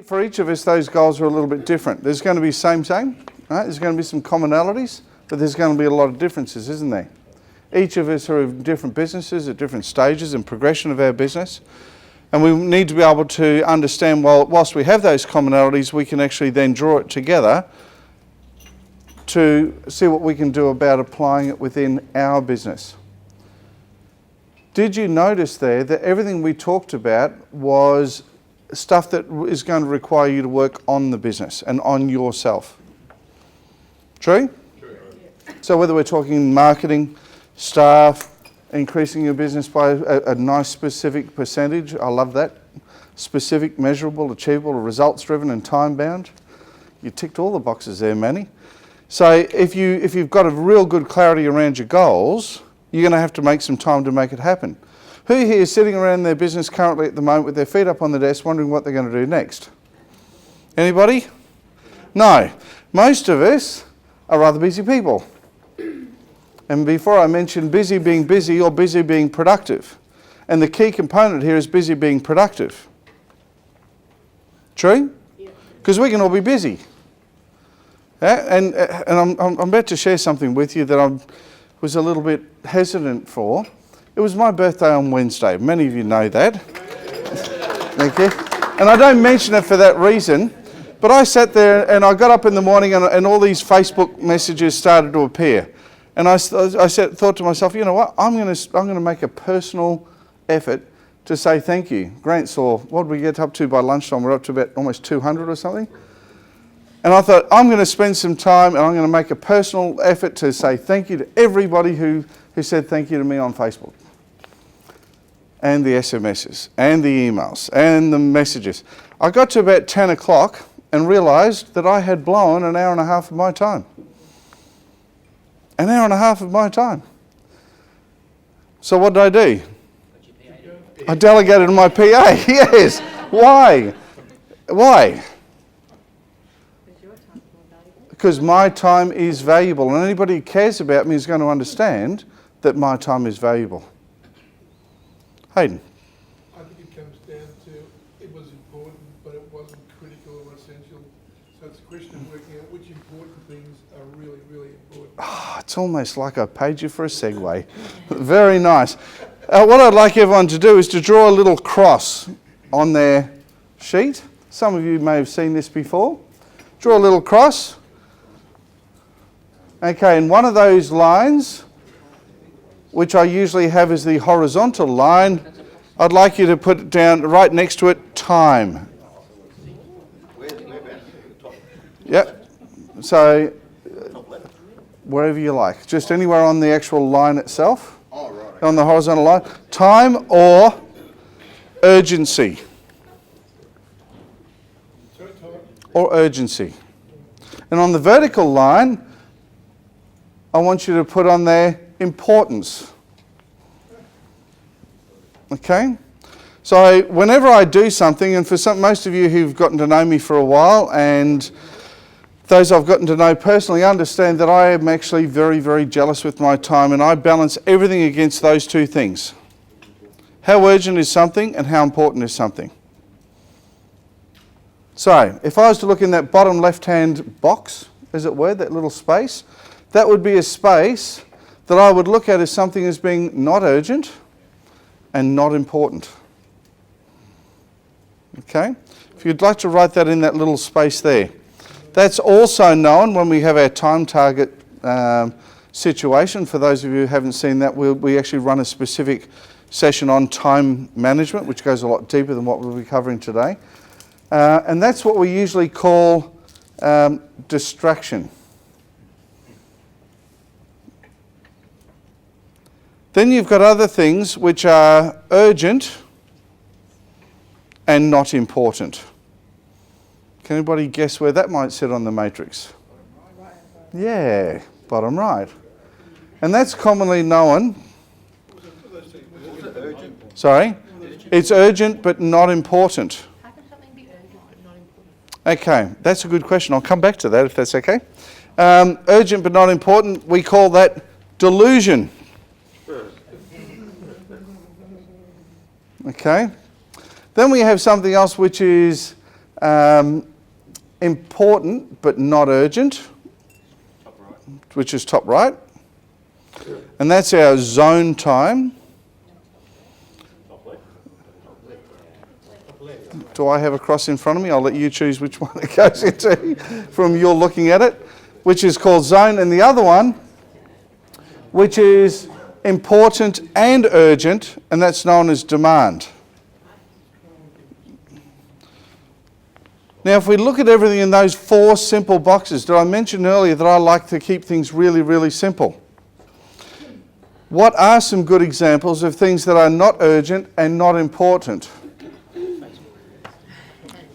For each of us, those goals are a little bit different. There's going to be same, right? There's going to be some commonalities, but there's going to be a lot of differences, isn't there? Each of us are in different businesses at different stages and progression of our business. And we need to be able to understand, well, whilst we have those commonalities, we can actually then draw it together to see what we can do about applying it within our business. Did you notice there that everything we talked about was stuff that is going to require you to work on the business and on yourself? True? True. So whether we're talking marketing, staff, increasing your business by a nice specific percentage, I love that. Specific, measurable, achievable, results driven and time bound. You ticked all the boxes there, Manny. So if you've got a real good clarity around your goals, you're going to have to make some time to make it happen. Who here is sitting around their business currently at the moment with their feet up on the desk wondering what they're going to do next? Anybody? No. Most of us are rather busy people. And before I mention busy being busy or busy being productive. And the key component here is busy being productive. True? Because we can all be busy. Yeah? And I'm about to share something with you that I was a little bit hesitant for. It was my birthday on Wednesday. Many of you know that. Thank you. And I don't mention it for that reason, but I sat there and I got up in the morning and all these Facebook messages started to appear. And I thought to myself, you know what, I'm going to make a personal effort to say thank you. Grant saw, what did we get up to by lunchtime? We're up to about almost 200 or something. And I thought, I'm going to spend some time and I'm going to make a personal effort to say thank you to everybody who said thank you to me on Facebook. And the SMSs, and the emails, and the messages. I got to about 10 o'clock and realised that I had blown an hour and a half of my time. An hour and a half of my time. So what did I do? I delegated to my PA, yes. Why? Why? Because my time is valuable, and anybody who cares about me is going to understand that my time is valuable. Hayden. I think it comes down to it was important, but it wasn't critical or essential. So it's a question of working out which important things are really, really important. Oh, it's almost like I paid you for a segue. Very nice. What I'd like everyone to do is to draw a little cross on their sheet. Some of you may have seen this before. Draw a little cross. Okay, and one of those lines, which I usually have as the horizontal line, I'd like you to put it down right next to it, time. Yep. So, wherever you like. Just anywhere on the actual line itself. On the horizontal line. Time or urgency. Or urgency. And on the vertical line, I want you to put on there importance. Okay? So whenever I do something, and for most of you who've gotten to know me for a while, and those I've gotten to know personally understand that I am actually very, very jealous with my time, and I balance everything against those two things. How urgent is something and how important is something? So, if I was to look in that bottom left-hand box, as it were, that little space, that would be a space that I would look at as something as being not urgent and not important. Okay? If you'd like to write that in that little space there. That's also known when we have our time target situation. For those of you who haven't seen that, we actually run a specific session on time management, which goes a lot deeper than what we'll be covering today. And that's what we usually call distraction. Then you've got other things which are urgent and not important. Can anybody guess where that might sit on the matrix? Yeah, bottom right. And that's commonly known. Sorry? It's urgent but not important. How can something be urgent but not important? Okay, that's a good question. I'll come back to that if that's okay. Urgent but not important, we call that delusion. Okay. Then we have something else which is important but not urgent, which is top right. And that's our zone time. Do I have a cross in front of me? I'll let you choose which one it goes into from your looking at it, which is called zone. And the other one, which is important and urgent, and that's known as demand. Now, if we look at everything in those 4 simple boxes, did I mention earlier that I like to keep things really, really simple? What are some good examples of things that are not urgent and not important?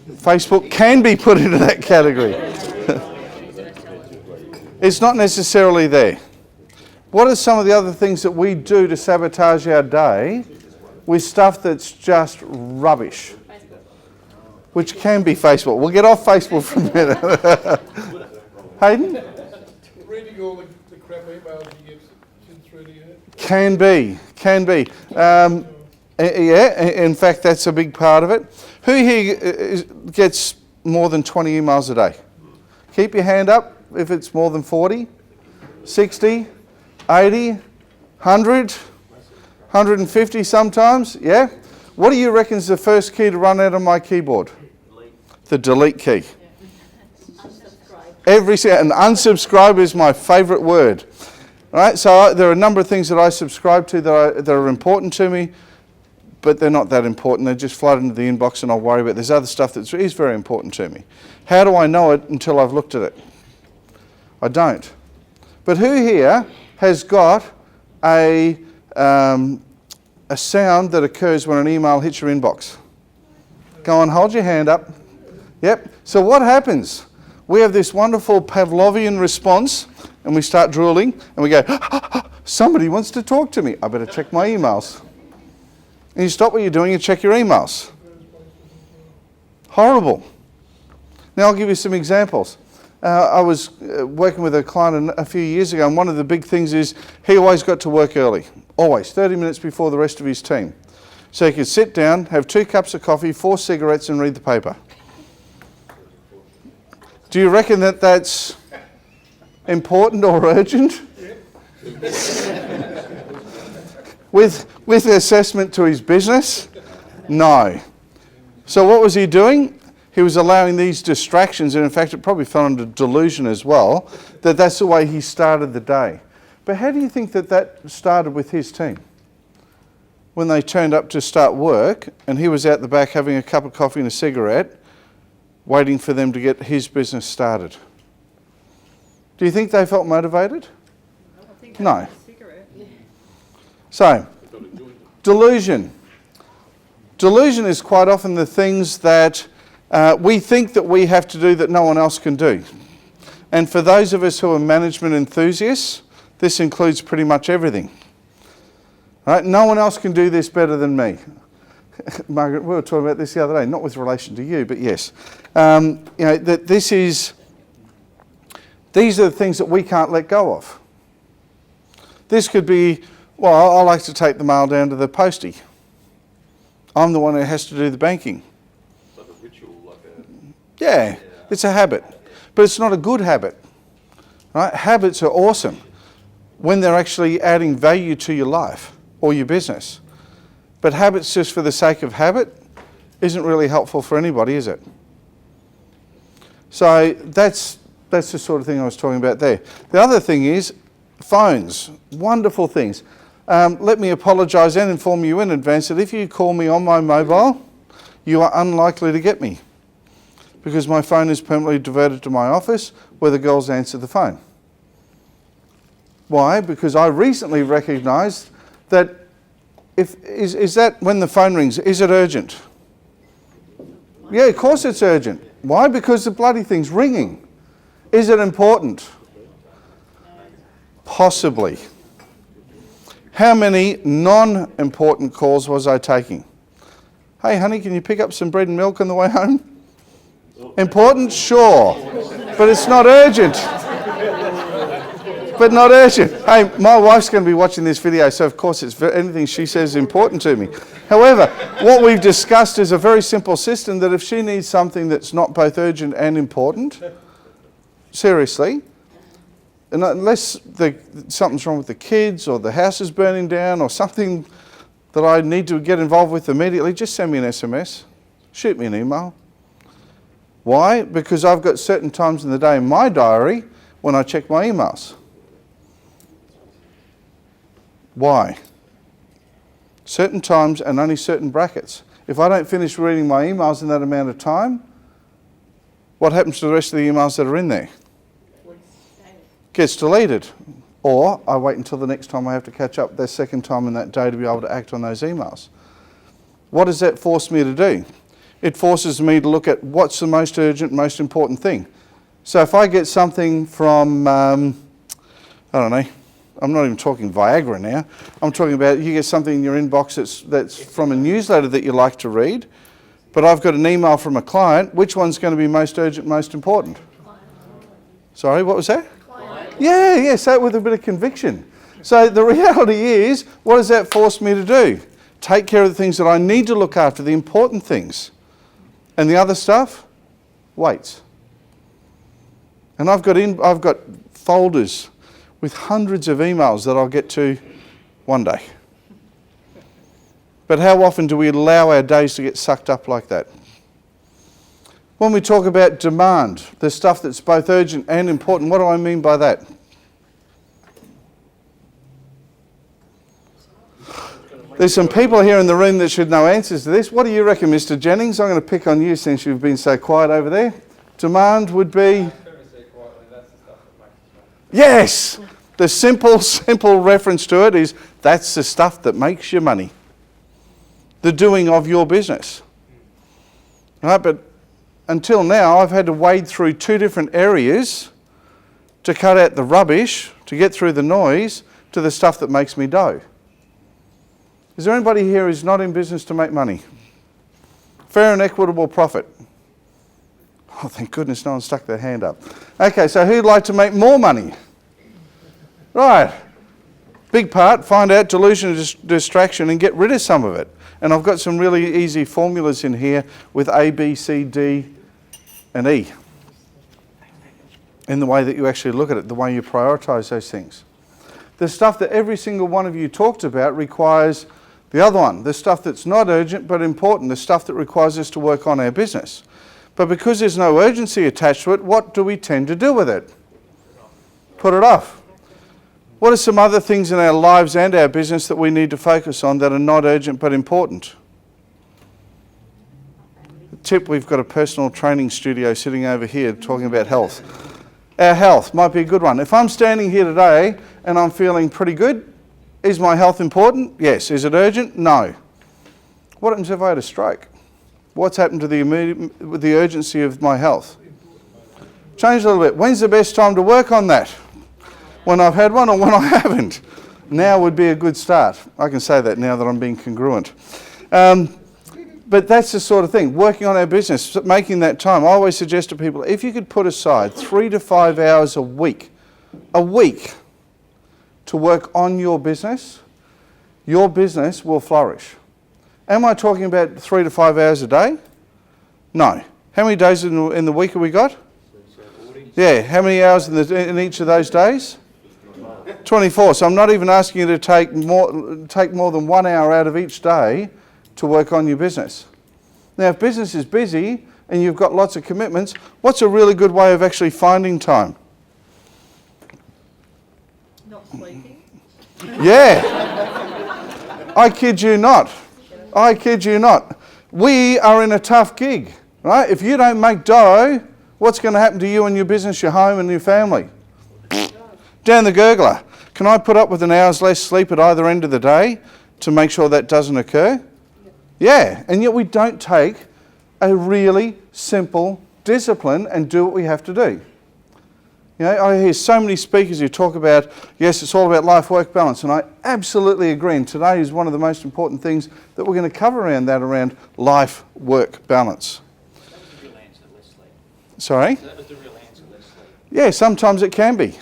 Facebook can be put into that category. It's not necessarily there. What are some of the other things that we do to sabotage our day with stuff that's just rubbish? Which can be Facebook. We'll get off Facebook for a minute. Hayden? Reading all the crap emails you get sent through to you. Can be. Yeah, in fact, that's a big part of it. Who here gets more than 20 emails a day? Keep your hand up if it's more than 40, 60, 80, 100, 150 sometimes, yeah? What do you reckon is the first key to run out of my keyboard? The delete key. And unsubscribe is my favourite word. All right, so there are a number of things that I subscribe to that are important to me, but they're not that important. They just flood into the inbox and I'll worry about it. There's other stuff that is very important to me. How do I know it until I've looked at it? I don't. But who here has got a sound that occurs when an email hits your inbox? Go on, hold your hand up. Yep. So what happens? We have this wonderful Pavlovian response and we start drooling and we go, somebody wants to talk to me. I better check my emails. And you stop what you're doing and check your emails. Horrible. Now I'll give you some examples. I was working with a client a few years ago, and one of the big things is he always got to work early. Always, 30 minutes before the rest of his team. So he could sit down, have 2 cups of coffee, 4 cigarettes and read the paper. Do you reckon that that's important or urgent? With assessment to his business? No. So what was he doing? He was allowing these distractions, and in fact it probably fell under delusion as well, that's the way he started the day. But how do you think that started with his team? When they turned up to start work and he was out the back having a cup of coffee and a cigarette, waiting for them to get his business started. Do you think they felt motivated? No. So, delusion. Delusion is quite often the things that we think that we have to do that no one else can do. And for those of us who are management enthusiasts, this includes pretty much everything. Right? No one else can do this better than me. Margaret, we were talking about this the other day, not with relation to you, but yes. That these are the things that we can't let go of. This could be, well, I like to take the mail down to the postie. I'm the one who has to do the banking. Like a ritual, Yeah, it's a habit. But it's not a good habit. Right? Habits are awesome when they're actually adding value to your life or your business. But habits just for the sake of habit isn't really helpful for anybody, is it? So that's the sort of thing I was talking about there. The other thing is phones, wonderful things. Let me apologise and inform you in advance that if you call me on my mobile, you are unlikely to get me because my phone is permanently diverted to my office where the girls answer the phone. Why? Because I recently recognised that is that when the phone rings, is it urgent? Yeah, of course it's urgent. Why? Because the bloody thing's ringing. Is it important? Possibly. How many non-important calls was I taking? Hey honey, can you pick up some bread and milk on the way home? Important? Sure. But it's not urgent. but not urgent. Hey, my wife's going to be watching this video, so of course anything she says is important to me. However, what we've discussed is a very simple system that if she needs something that's not both urgent and important, seriously, and unless something's wrong with the kids or the house is burning down or something that I need to get involved with immediately, just send me an SMS, shoot me an email. Why? Because I've got certain times in the day in my diary when I check my emails. Why? Certain times and only certain brackets. If I don't finish reading my emails in that amount of time, what happens to the rest of the emails that are in there? Gets deleted. Or I wait until the next time I have to catch up the second time in that day to be able to act on those emails. What does that force me to do? It forces me to look at what's the most urgent, most important thing. So if I get something from, I don't know, I'm not even talking Viagra now. I'm talking about you get something in your inbox that's from a newsletter that you like to read, but I've got an email from a client. Which one's going to be most urgent, most important? Sorry, what was that? Yeah, say it with a bit of conviction. So the reality is, what does that force me to do? Take care of the things that I need to look after, the important things. And the other stuff waits. And I've got folders with hundreds of emails that I'll get to one day. But how often do we allow our days to get sucked up like that? When we talk about demand, the stuff that's both urgent and important, what do I mean by that? There's some people here in the room that should know answers to this. What do you reckon, Mr. Jennings? I'm going to pick on you since you've been so quiet over there. Demand would be... Yes! The simple reference to it is that's the stuff that makes you money. The doing of your business. Right, but until now, I've had to wade through two different areas to cut out the rubbish, to get through the noise, to the stuff that makes me dough. Is there anybody here who's not in business to make money? Fair and equitable profit. Oh, thank goodness no one stuck their hand up. Okay, so who'd like to make more money? Right. Big part, find out delusion and distraction and get rid of some of it. And I've got some really easy formulas in here with A, B, C, D and E. In the way that you actually look at it, the way you prioritise those things. The stuff that every single one of you talked about requires the other one. The stuff that's not urgent but important. The stuff that requires us to work on our business. But because there's no urgency attached to it, what do we tend to do with it? Put it off. What are some other things in our lives and our business that we need to focus on that are not urgent but important? Tip, we've got a personal training studio sitting over here talking about health. Our health might be a good one. If I'm standing here today and I'm feeling pretty good, is my health important? Yes. Is it urgent? No. What happens if I had a stroke? What's happened to the urgency of my health? Change a little bit. When's the best time to work on that? When I've had one or when I haven't? Now would be a good start. I can say that now that I'm being congruent. But that's the sort of thing, working on our business, making that time. I always suggest to people, if you could put aside 3 to 5 hours a week to work on your business will flourish. Am I talking about 3 to 5 hours a day? No. How many days in the week have we got? Yeah, how many hours in each of those days? 24. So I'm not even asking you to take more than 1 hour out of each day to work on your business. Now, if business is busy and you've got lots of commitments, what's a really good way of actually finding time? Not sleeping. Yeah. I kid you not. I kid you not. We are in a tough gig, right? If you don't make dough, what's going to happen to you and your business, your home and your family? Down the gurgler. Can I put up with an hour's less sleep at either end of the day to make sure that doesn't occur? Yeah, and yet we don't take a really simple discipline and do what we have to do. You know, I hear so many speakers who talk about, yes, it's all about life-work balance, and I absolutely agree, and today is one of the most important things that we're going to cover around life-work balance. That was the real answer, less sleep. Sorry? That was the real answer, less sleep. Yeah, sometimes it can be.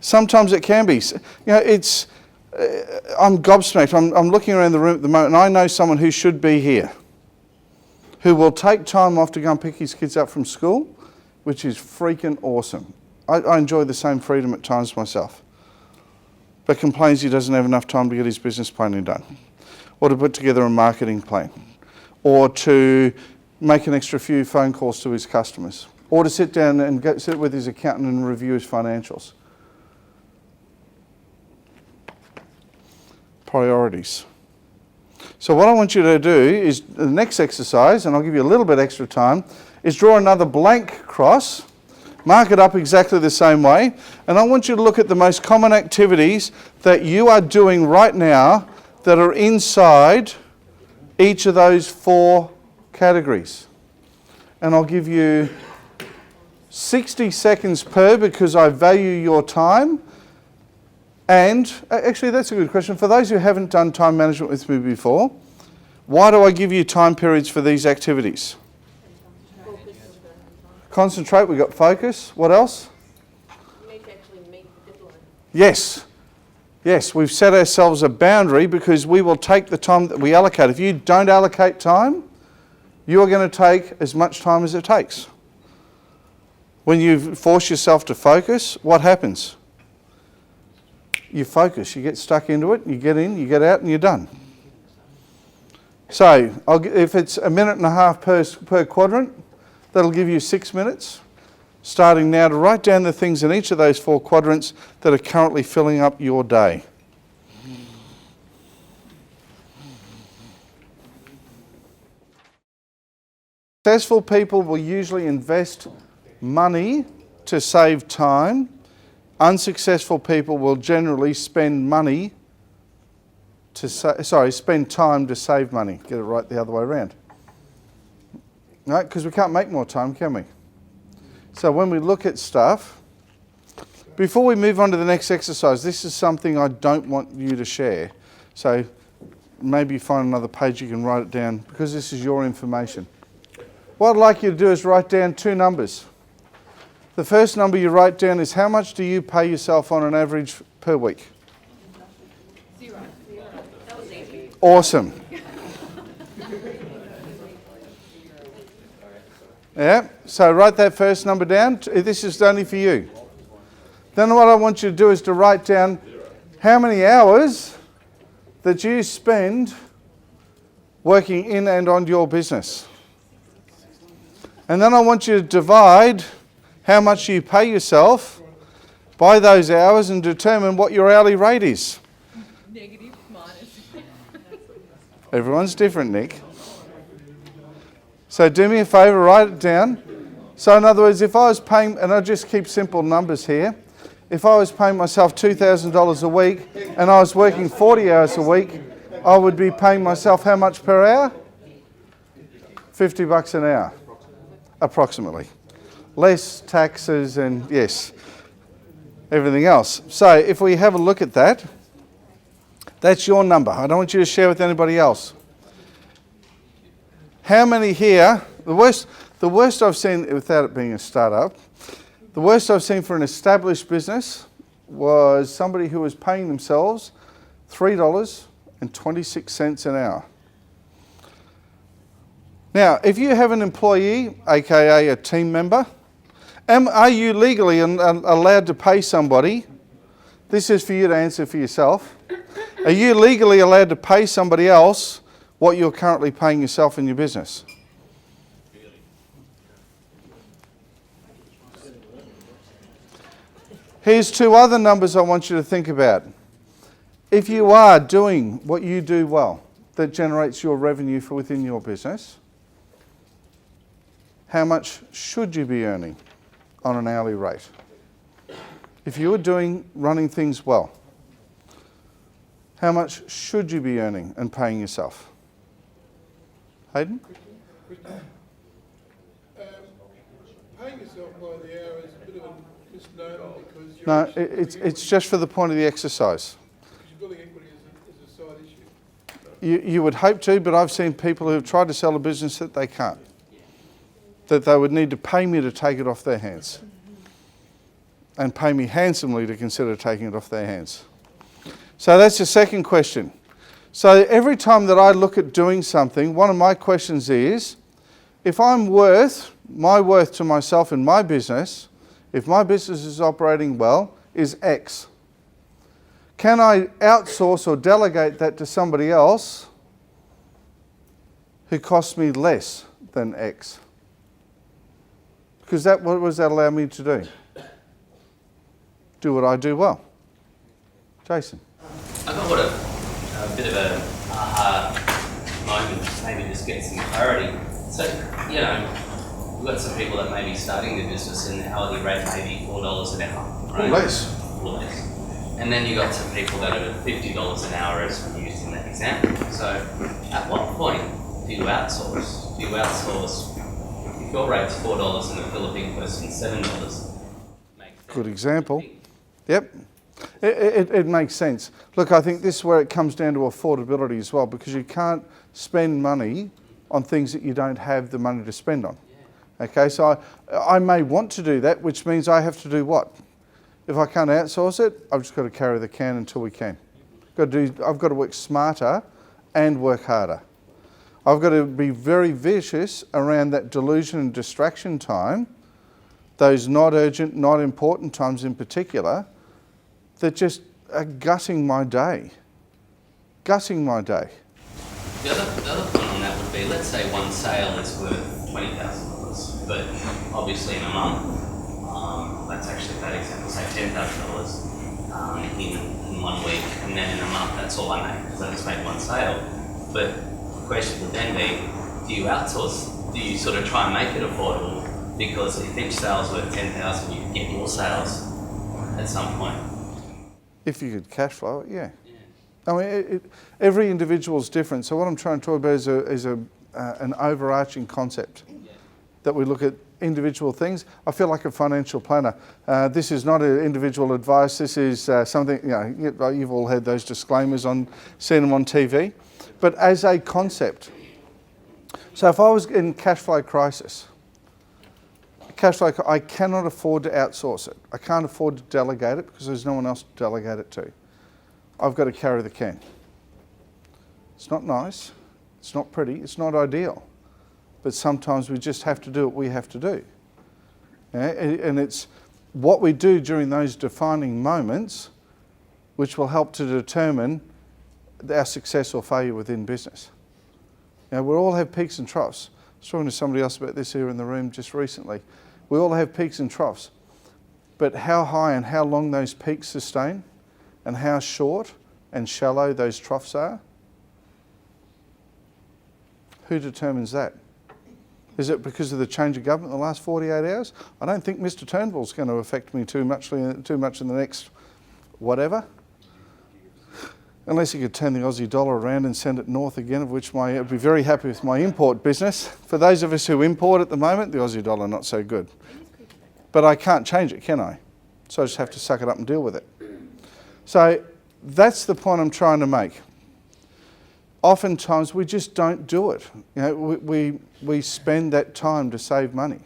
Sometimes it can be. It's. I'm gobsmacked. I'm looking around the room at the moment, and I know someone who should be here, who will take time off to go and pick his kids up from school, which is freaking awesome. I enjoy the same freedom at times myself, but complains he doesn't have enough time to get his business planning done, or to put together a marketing plan, or to make an extra few phone calls to his customers, or to sit down and sit with his accountant and review his financials. Priorities. So what I want you to do is, the next exercise, and I'll give you a little bit extra time, is draw another blank cross, mark it up exactly the same way, and I want you to look at the most common activities that you are doing right now that are inside each of those 4 categories. And I'll give you 60 seconds per, because I value your time. And actually, that's a good question. For those who haven't done time management with me before, why do I give you time periods for these activities? Concentrate, we've got focus. What else? You need to actually meet the deadline. Yes. Yes, we've set ourselves a boundary because we will take the time that we allocate. If you don't allocate time, you are going to take as much time as it takes. When you force yourself to focus, what happens? You focus, you get stuck into it, you get in, you get out, and you're done. So, if it's a minute and a half per quadrant, that'll give you 6 minutes, starting now to write down the things in each of those 4 quadrants that are currently filling up your day. Successful people will usually invest money to save time. Unsuccessful people will generally spend money to spend time to save money. Get it right the other way around. Right? Because we can't make more time, can we? So when we look at stuff, before we move on to the next exercise, this is something I don't want you to share. So maybe find another page you can write it down, because this is your information. What I'd like you to do is write down 2 numbers. The first number you write down is, how much do you pay yourself on an average per week? 0. That was easy. Awesome. Yeah, so write that first number down. This is only for you. Then what I want you to do is to write down how many hours that you spend working in and on your business. And then I want you to divide how much you pay yourself by those hours and determine what your hourly rate is. Negative, minus. Everyone's different, Nick. So do me a favour, write it down. So in other words, if I was paying, and I'll just keep simple numbers here, if I was paying myself $2,000 a week and I was working 40 hours a week, I would be paying myself how much per hour? $50 an hour, approximately. Less taxes and, yes, everything else. So if we have a look at that, that's your number. I don't want you to share with anybody else. How many here, the worst I've seen, without it being a startup, the worst I've seen for an established was somebody who was paying themselves $3.26 an hour. Now, if you have an employee, aka a team member, are you legally allowed to pay somebody? This is for you to answer for yourself. Are you legally allowed to pay somebody else what you're currently paying yourself in your business? Here's 2 other numbers I want you to think about. If you are doing what you do well, that generates your revenue for within your business, how much should you be earning on an hourly rate? If you are running things well, how much should you be earning and paying yourself? Hayden? Paying yourself by the hour is a bit of a misnomer, because you're No, it's just for the point of the exercise. you're building equity as a side issue. You would hope to, but I've seen people who have tried to sell a business that they can't. That they would need to pay me to take it off their hands. and pay me handsomely to consider taking it off their hands. So that's the second question. So every time that I look at doing something, one of my questions is, if I'm my worth to myself in my business, if my business is operating well, is X. Can I outsource or delegate that to somebody else who costs me less than X? Because what does that allow me to do? Do what I do well. Jason. I got a bit of a aha moment, maybe just get some clarity. So, you know, we've got some people that may be starting their business and the hourly rate may be $4 an hour, right? Or less. Or less. And then you've got some people that are at $50 an hour as we used in that example. So at what point do you outsource? Do you outsource, if your rate's $4 and the Philippine person's $7, good example. Yep. It makes sense. Look, I think this is where it comes down to affordability as well, because you can't spend money on things that you don't have the money to spend on. Okay, so I may want to do that, which means I have to do what? If I can't outsource it, I've just got to carry the can until we can. I've got to work smarter and work harder. I've got to be very vicious around that delusion and distraction time, those not urgent, not important times in particular, that just are gutting my day. Gutting my day. The other point on that would be, let's say one sale is worth $20,000, but obviously in a month, that's actually a bad example, say $10,000 in 1 week, and then in a month that's all I make, because I just made one sale. But the question would then be, do you outsource? Do you sort of try and make it affordable? Because if each sale's worth $10,000, you can get more sales at some point. If you could cash flow it, yeah. I mean, every individual is different. So what I'm trying to talk about is an overarching concept that we look at individual things. I feel like a financial planner. This is not an individual advice. This is something, you know, you've all had those disclaimers seen them on TV. But as a concept, so if I was in cash flow crisis, I cannot afford to outsource it. I can't afford to delegate it because there's no one else to delegate it to. I've got to carry the can. It's not nice, it's not pretty, it's not ideal. But sometimes we just have to do what we have to do. Yeah? And it's what we do during those defining moments which will help to determine our success or failure within business. Now, we all have peaks and troughs. I was talking to somebody else about this here in the room just recently. We all have peaks and troughs. But how high and how long those peaks sustain and how short and shallow those troughs are, who determines that? Is it because of the change of government in the last 48 hours? I don't think Mr. Turnbull's going to affect me too much in the next whatever. Unless he could turn the Aussie dollar around and send it north again, of which I'd be very happy with my import business. For those of us who import at the moment, the Aussie dollar not so good. But I can't change it, can I? So I just have to suck it up and deal with it. So that's the point I'm trying to make. Oftentimes we just don't do it. You know, we spend that time to save money,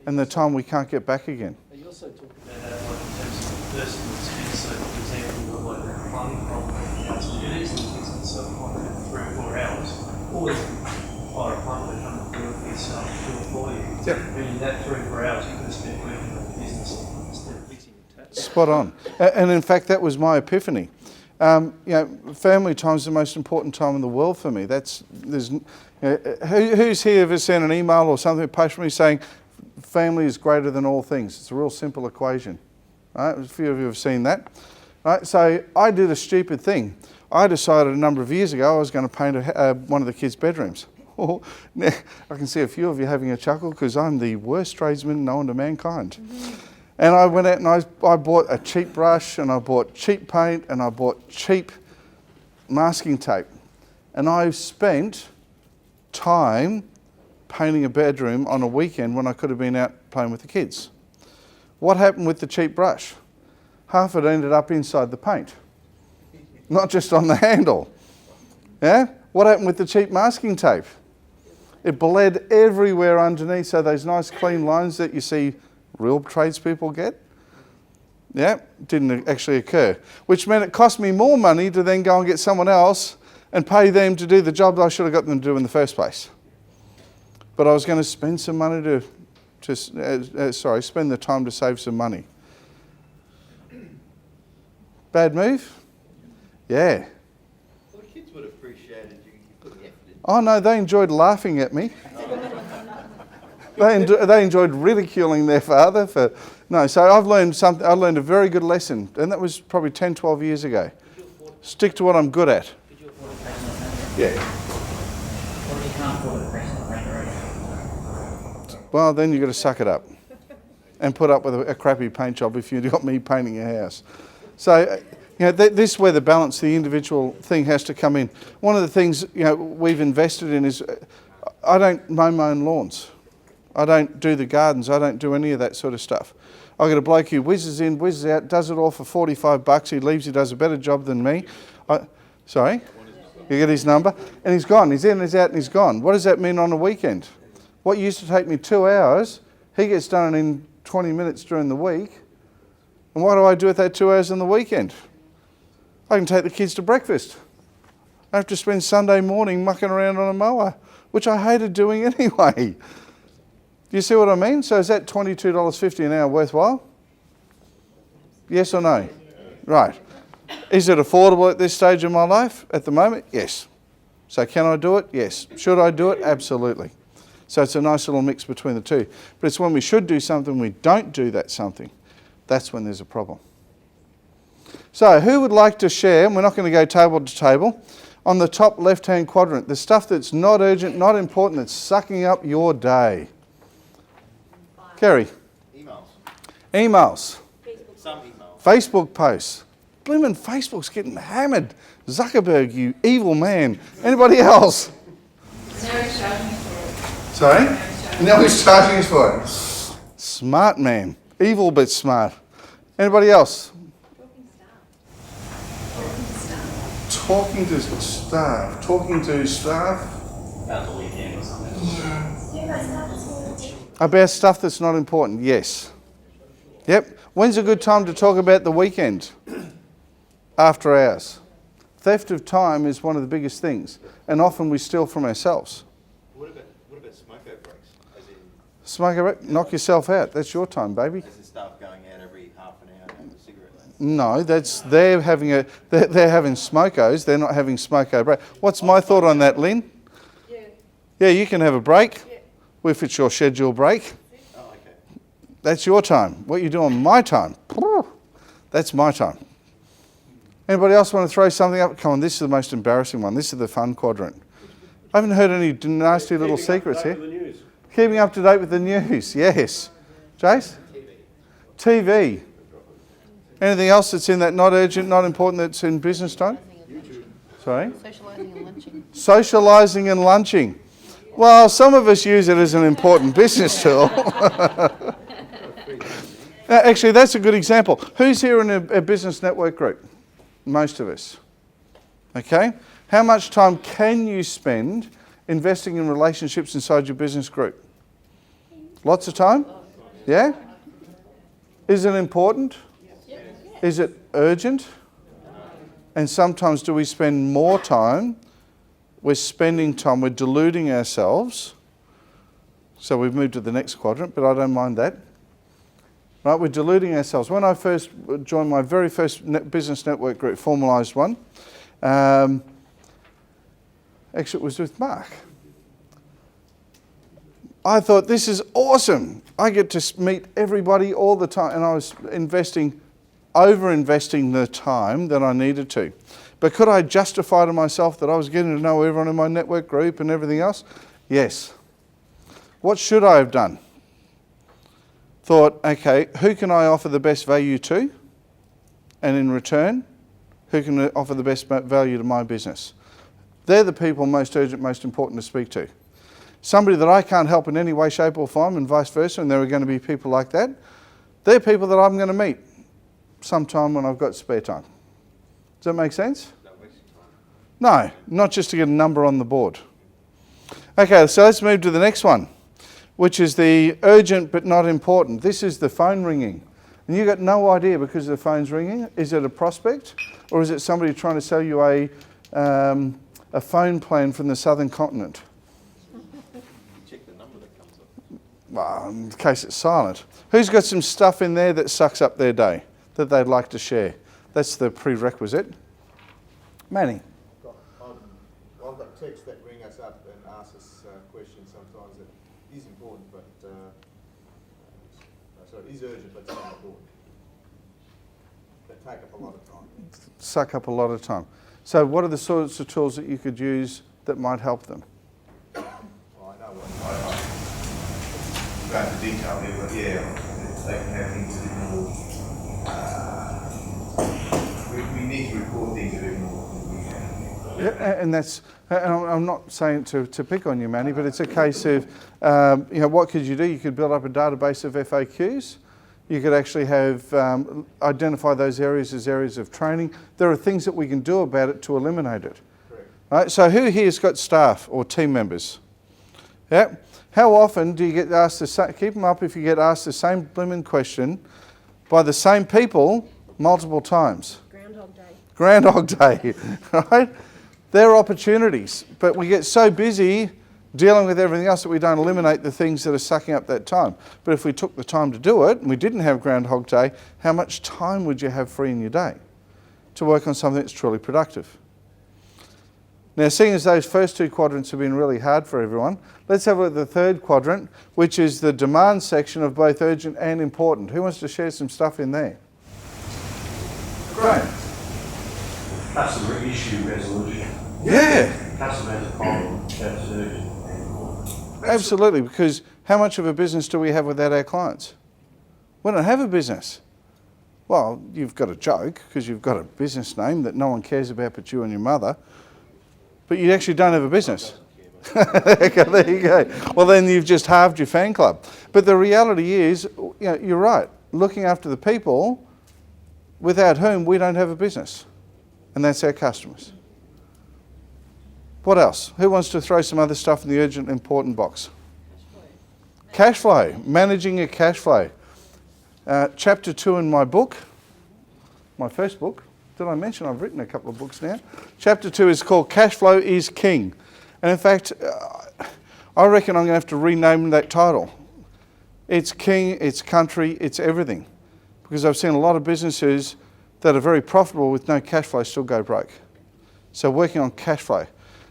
and the time we can't get back again. You also talk about that like in terms of personal expense. So, for example, you've got like a plumbing problem to do these and things, and so it might take 3 or 4 hours. Or you can hire a plumber to come and do it for you. Yep. And in that 3 or 4 hours, you could have spent working on the business instead of fixing your taps. Spot on. And in fact, that was my epiphany. You know, family time is the most important time in the world for me. Who's here ever sent an email or something passionately saying family is greater than all things? It's a real simple equation. Right? A few of you have seen that. Right? So I did a stupid thing. I decided a number of years ago I was going to paint one of the kids' bedrooms. Now, I can see a few of you having a chuckle because I'm the worst tradesman known to mankind. And I went out and I bought a cheap brush and I bought cheap paint and I bought cheap masking tape. And I spent time painting a bedroom on a weekend when I could have been out playing with the kids. What happened with the cheap brush? Half it ended up inside the paint, not just on the handle. Yeah? What happened with the cheap masking tape? It bled everywhere underneath, so those nice clean lines that you see real tradespeople get, Yeah, didn't actually occur, which meant it cost me more money to then go and get someone else and pay them to do the job that I should have got them to do in the first place. But I was going to spend some money spend the time to save some money. Bad move? Yeah. Well, the kids would have appreciated you putting the effort in. Oh no, they enjoyed laughing at me. They enjoyed ridiculing their father for... No, so I've learned something. I learned a very good lesson, and that was probably 10, 12 years ago. Stick to what I'm good at. Could you afford a personal Yeah. What if you can't afford a personal Well, then you've got to suck it up and put up with a crappy paint job if you've got me painting your house. So, this is where the balance, the individual thing has to come in. One of the things, we've invested in is I don't mow my own lawns. I don't do the gardens. I don't do any of that sort of stuff. I've got a bloke who whizzes in, whizzes out, does it all for $45. He leaves, he does a better job than me. Sorry? You get his number? And he's gone. He's in, he's out, and he's gone. What does that mean on a weekend? What used to take me 2 hours, he gets done in 20 minutes during the week. And what do I do with that 2 hours on the weekend? I can take the kids to breakfast. I have to spend Sunday morning mucking around on a mower, which I hated doing anyway. Do you see what I mean? So is that $22.50 an hour worthwhile? Yes or no? Right. Is it affordable at this stage of my life? At the moment, yes. So can I do it? Yes. Should I do it? Absolutely. So it's a nice little mix between the two. But it's when we should do something, we don't do that something. That's when there's a problem. So who would like to share, and we're not going to go table to table, on the top left-hand quadrant, the stuff that's not urgent, not important, that's sucking up your day? Kerry? Emails. Emails. Some emails. Facebook posts. Blimmin' Facebook's getting hammered. Zuckerberg, you evil man. Anybody else? Now he's charging us for it. Sorry? Now he's charging us for it. Smart man. Evil but smart. Anybody else? Talking to staff. Talking to staff. About the weekend or something. About stuff that's not important, yes. Yep. When's a good time to talk about the weekend? After hours. Theft of time is one of the biggest things, and often we steal from ourselves. What about smoko breaks? As in, Smoke a break, knock yourself out. That's your time, baby. as in staff going out every half an hour to have a cigarette? No, they're having smokos. They're not having smoko break. What's my thought on that, Lynn? Yeah. Yeah, you can have a break Yeah. if it's your scheduled break. Oh, okay. That's your time. What you do on my time, that's my time. Anybody else want to throw something up? Come on, this is the most embarrassing one. This is the fun quadrant. I haven't heard any nasty little secrets here. Keeping up to date with the news, yes. Jace? TV. Anything else that's in that not urgent, not important, that's in business time? Sorry? Socialising and lunching. Socialising and lunching. Well, some of us use it as an important business tool. Actually, that's a good example. Who's here in a business network group? Most of us. Okay? How much time can you spend investing in relationships inside your business group? Lots of time? Yeah? Is it important? Is it urgent? And sometimes do we spend more time? We're spending time, we're deluding ourselves. So we've moved to the next quadrant, but I don't mind that. Right, we're deluding ourselves. When I first joined my very first business network group, formalised one, actually it was with Mark. I thought, this is awesome. I get to meet everybody all the time, and I was over-investing the time that I needed to. But could I justify to myself that I was getting to know everyone in my network group and everything else? Yes. What should I have done? Thought, okay, who can I offer the best value to? And in return, who can offer the best value to my business? They're the people most urgent, most important to speak to. Somebody that I can't help in any way, shape or form, and vice versa, and there are going to be people like that. They're people that I'm going to meet sometime when I've got spare time. Does that make sense? No, not just to get a number on the board. Okay, so let's move to the next one, which is the urgent but not important. This is the phone ringing. and you've got no idea because the phone's ringing. Is it a prospect, or is it somebody trying to sell you a phone plan from the southern continent? Check the number that comes up. Well, in case it's silent. Who's got some stuff in there that sucks up their day that they'd like to share? That's the prerequisite. Manny. I've got texts that ring us up and ask us questions sometimes that is important, but is urgent, but it's not important. That take up a lot of time. Suck up a lot of time. So what are the sorts of tools that you could use that might help them? Well, I know what I go into detail here, but yeah, they can have things a bit more. We need to record things a bit more than we can. Yeah, and that's. And I'm not saying to pick on you, Manny, but it's a case of, what could you do? You could build up a database of FAQs. You could actually have identify those areas as areas of training. There are things that we can do about it to eliminate it. Correct. Right? So who here's got staff or team members? Yeah. How often do you get asked keep them up if you get asked the same blooming question by the same people multiple times? Groundhog Day. Groundhog Day, right? There are opportunities, but we get so busy dealing with everything else that we don't eliminate the things that are sucking up that time. But if we took the time to do it and we didn't have Groundhog Day, how much time would you have free in your day to work on something that's truly productive? Now, seeing as those first two quadrants have been really hard for everyone, let's have a look at the third quadrant, which is the demand section of both urgent and important. Who wants to share some stuff in there? Great. Customer issue resolution. Yeah. Customer has a problem, that's urgent and important. Absolutely, because how much of a business do we have without our clients? We don't have a business. Well, you've got a joke because you've got a business name that no one cares about but you and your mother, but you actually don't have a business. There you go. Well, then you've just halved your fan club. But the reality is, you're right, looking after the people without whom we don't have a business, and that's our customers. What else? Who wants to throw some other stuff in the urgent and important box? Cash flow. Managing your cash flow. Chapter 2 in my book, my first book. Did I mention I've written a couple of books now? Chapter 2 is called Cash Flow is King. And in fact, I reckon I'm going to have to rename that title. It's king, it's country, it's everything. Because I've seen a lot of businesses that are very profitable with no cash flow still go broke. So working on cash flow.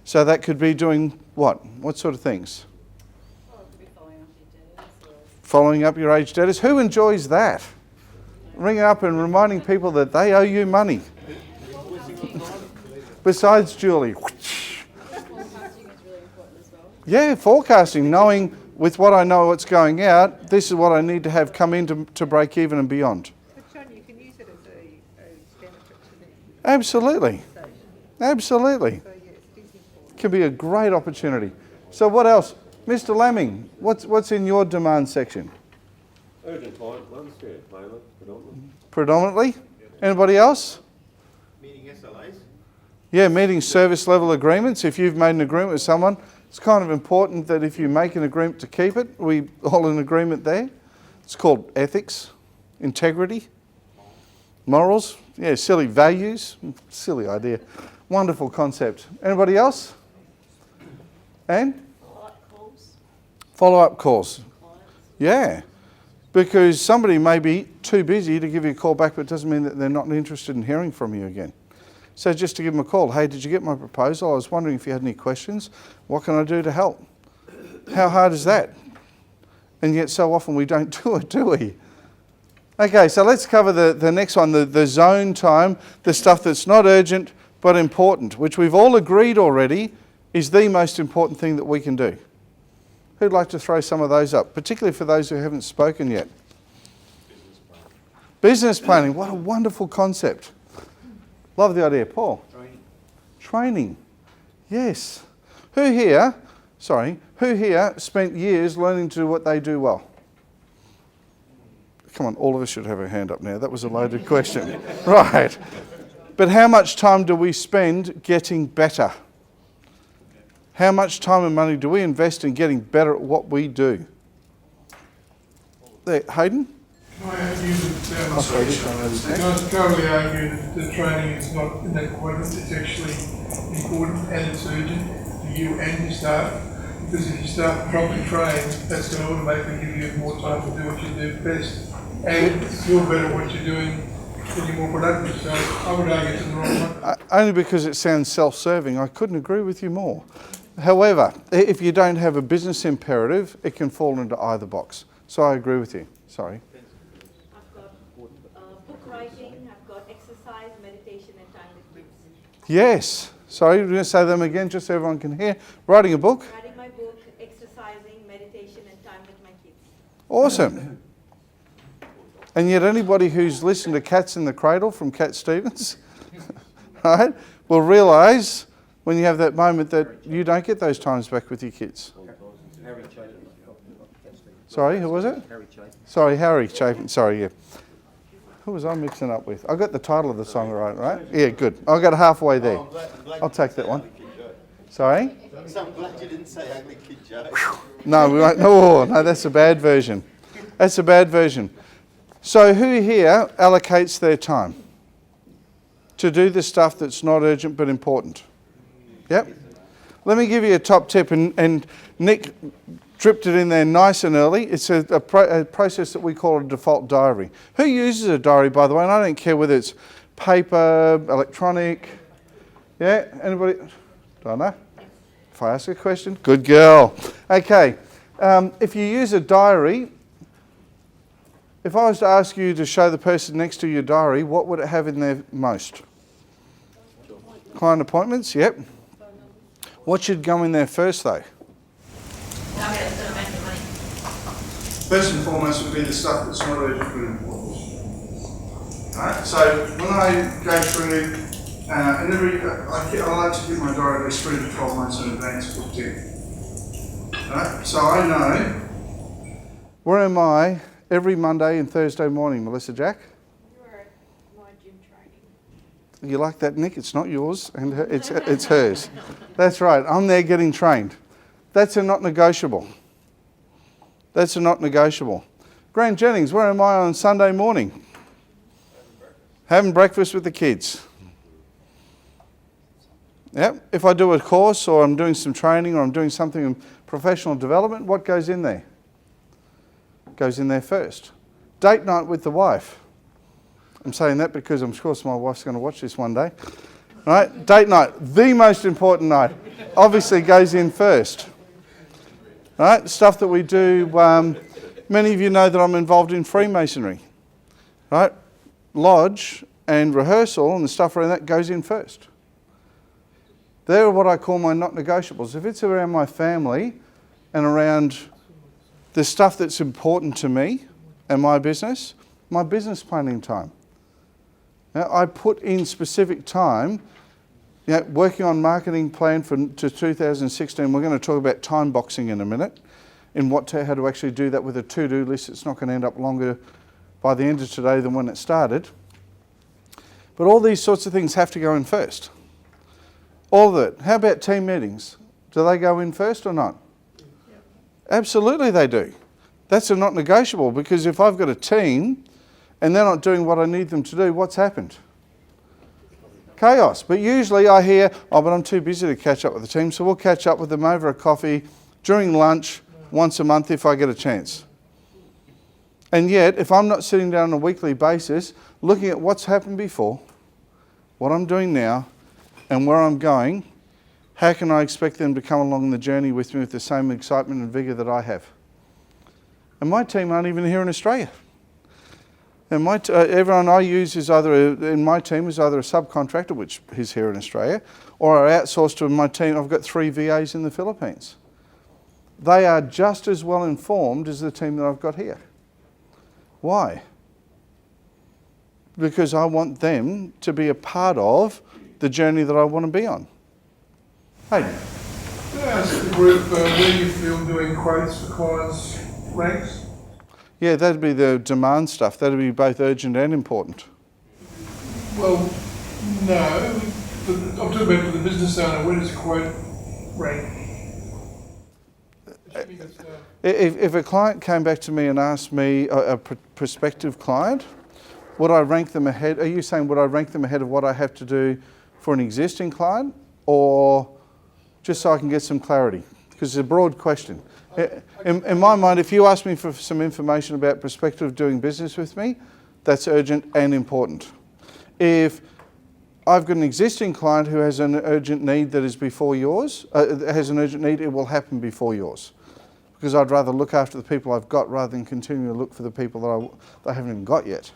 So that could be doing what? What sort of things? Oh, it could be following up your debtors or... Following up your aged debtors. Who enjoys that? Ringing up and reminding people that they owe you money. Besides Julie. Forecasting is really important as well. Yeah, forecasting, knowing with what I know what's going out, this is what I need to have come in to break even and beyond. But John, you can use it as a benefit to them. Absolutely. Absolutely. So yes, it is important. Can be a great opportunity. So what else? Mr. Lamming, what's in your demand section? Urgent client ones, yeah, mainly, predominantly. Predominantly? Anybody else? Meeting SLAs? Yeah, meeting service level agreements. If you've made an agreement with someone, it's kind of important that if you make an agreement to keep it, we all in agreement there. It's called ethics, integrity, morals. Yeah, silly values. Silly idea. Wonderful concept. Anybody else? And? Follow-up calls. Follow-up calls. Clients. Yeah. Because somebody may be too busy to give you a call back, but it doesn't mean that they're not interested in hearing from you again. So just to give them a call, hey, did you get my proposal? I was wondering if you had any questions. What can I do to help? How hard is that? And yet so often we don't do it, do we? Okay, so let's cover the next one, the zone time, the stuff that's not urgent but important, which we've all agreed already is the most important thing that we can do. Who'd like to throw some of those up, particularly for those who haven't spoken yet? Business planning, what a wonderful concept. Love the idea. Paul? Training. Yes. Who here spent years learning to do what they do well? Come on, all of us should have a hand up now. That was a loaded question. Right. But how much time do we spend getting better? How much time and money do we invest in getting better at what we do? There, Hayden? Can I argue that, I'll throw this one over there. can I currently argue that the training is not in that quadrant, it's actually important and it's urgent for you and your staff, because if you start properly trained, that's going to automatically give you more time to do what you do best, and feel better what you're doing, then you're more productive, so I would argue it's in the wrong one. Only because it sounds self-serving. I couldn't agree with you more. However, if you don't have a business imperative, it can fall into either box. So I agree with you. Sorry. I've got book writing, I've got exercise, meditation, and time with kids. Yes. Sorry, we're going to say them again just so everyone can hear. Writing a book. Writing my book, exercising, meditation, and time with my kids. Awesome. And yet anybody who's listened to Cats in the Cradle from Cat Stevens, right, will realise when you have that moment that you don't get those times back with your kids. Sorry, who was it? Sorry, Harry Chapin. Sorry, yeah. Who was I mixing up with? I got the title of the song right? Yeah, good. I got halfway there. I'm glad I'll you take didn't that say one. Ugly Kid Joe. Sorry? So I'm glad you didn't say Ugly Kid Joe. No, we won't. No, that's a bad version. That's a bad version. So who here allocates their time to do the stuff that's not urgent but important? Yep. Let me give you a top tip, and Nick dripped it in there nice and early. It's a process that we call a default diary. Who uses a diary, by the way? And I don't care whether it's paper, electronic. Yeah, anybody? Don't know. If I ask a question, good girl. Okay, if you use a diary, if I was to ask you to show the person next to your diary, what would it have in there most? Client appointments, yep. What should go in there first, though? First and foremost would be the stuff that's not urgent but important. Right? So when I go through, and I like to keep my diary at least 3 to 12 months in advance booked in. Right? So I know, where am I every Monday and Thursday morning, Melissa Jack? You're at my gym training. You like that, Nick? It's not yours, and it's hers. That's right. I'm there getting trained. That's a not negotiable. That's a not negotiable. Grant Jennings, where am I on Sunday morning? Having breakfast with the kids. Yep. If I do a course or I'm doing some training or I'm doing something in professional development, what goes in there? Goes in there first. Date night with the wife. I'm saying that because I'm sure my wife's going to watch this one day. Right? Date night, the most important night, obviously goes in first. Right? Stuff that we do, many of you know that I'm involved in Freemasonry. Right? Lodge and rehearsal and the stuff around that goes in first. They're what I call my not negotiables. If it's around my family and around the stuff that's important to me and my business planning time. Now, I put in specific time, working on marketing plan to 2016. We're going to talk about time boxing in a minute, in how to actually do that with a to-do list. It's not going to end up longer by the end of today than when it started. But all these sorts of things have to go in first. All of it. How about team meetings? Do they go in first or not? Absolutely they do. That's a not negotiable, because if I've got a team and they're not doing what I need them to do, what's happened? Chaos. But usually I hear, but I'm too busy to catch up with the team, so we'll catch up with them over a coffee during lunch once a month if I get a chance. And yet, if I'm not sitting down on a weekly basis, looking at what's happened before, what I'm doing now, and where I'm going, how can I expect them to come along the journey with me with the same excitement and vigour that I have? And my team aren't even here in Australia. And everyone I use in my team is either a subcontractor, which is here in Australia, or I outsource to my team. I've got 3 VAs in the Philippines. They are just as well informed as the team that I've got here. Why? Because I want them to be a part of the journey that I want to be on. Hey. Can I ask the group where you feel doing quotes for clients' ranks? Yeah, that'd be the demand stuff. That'd be both urgent and important. Well, no. I'm talking about for the business owner. Where does quote rank? Assuming it's If a client came back to me and asked me, a prospective client, would I rank them ahead? Are you saying would I rank them ahead of what I have to do for an existing client, or just so I can get some clarity? Because it's a broad question. In my mind, if you ask me for some information about prospective doing business with me, that's urgent and important. If I've got an existing client who has an urgent need that is before yours, has an urgent need, it will happen before yours. Because I'd rather look after the people I've got rather than continue to look for the people that I haven't even got yet.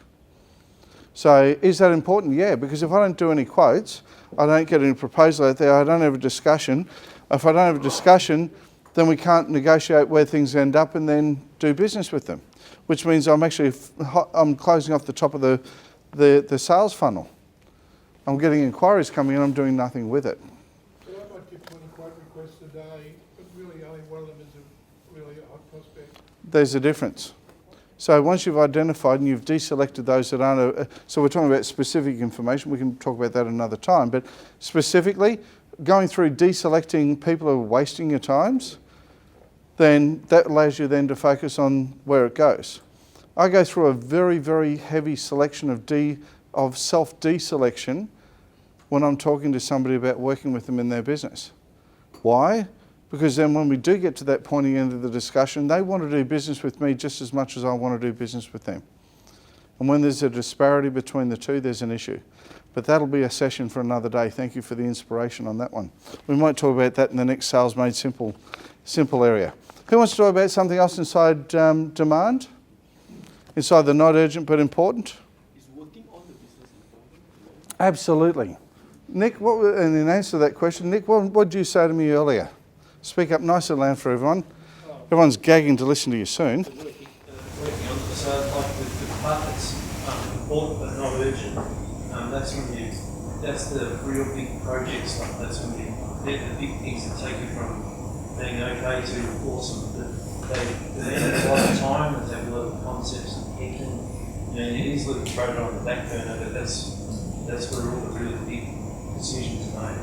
So is that important? Yeah, because if I don't do any quotes, I don't get any proposal out there, I don't have a discussion. If I don't have a discussion, then we can't negotiate where things end up and then do business with them, which means I'm closing off the top of the sales funnel. I'm getting inquiries coming in, I'm doing nothing with it. So I might get 20 quote requests a day, but really only one of them is really a hot prospect. There's a difference. So once you've identified and you've deselected those that aren't, so we're talking about specific information, we can talk about that another time, but specifically, going through deselecting people who are wasting your times, then that allows you then to focus on where it goes. I go through a very, very heavy selection of self-deselection when I'm talking to somebody about working with them in their business. Why? Because then when we do get to that pointy end of the discussion, they want to do business with me just as much as I want to do business with them. And when there's a disparity between the two, there's an issue. But that'll be a session for another day. Thank you for the inspiration on that one. We might talk about that in the next Sales Made Simple area. Who wants to talk about something else inside demand? Inside the not urgent but important? Is working on the business important? Absolutely. Nick, and in answer to that question, Nick, what did you say to me earlier? Speak up nice and loud for everyone. Everyone's gagging to listen to you soon. Working on the so like with the part that's important but not urgent, that's the real big projects, like that's when they're the big things that take you from being okay to awesome. They take a lot of time and take a lot of concepts and thinking. You easily throw it on the back burner, but that's where all the really big decisions are made.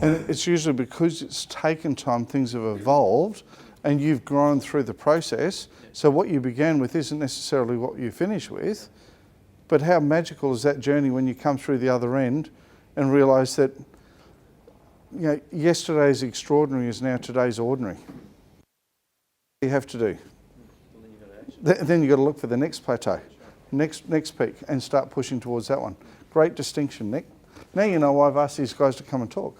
And it's usually because it's taken time, things have evolved, and you've grown through the process. So what you began with isn't necessarily what you finish with, but how magical is that journey when you come through the other end and realise that yesterday's extraordinary is now today's ordinary. What do you have to do? Then you've got to look for the next plateau, next peak, and start pushing towards that one. Great distinction, Nick. Now you know why I've asked these guys to come and talk.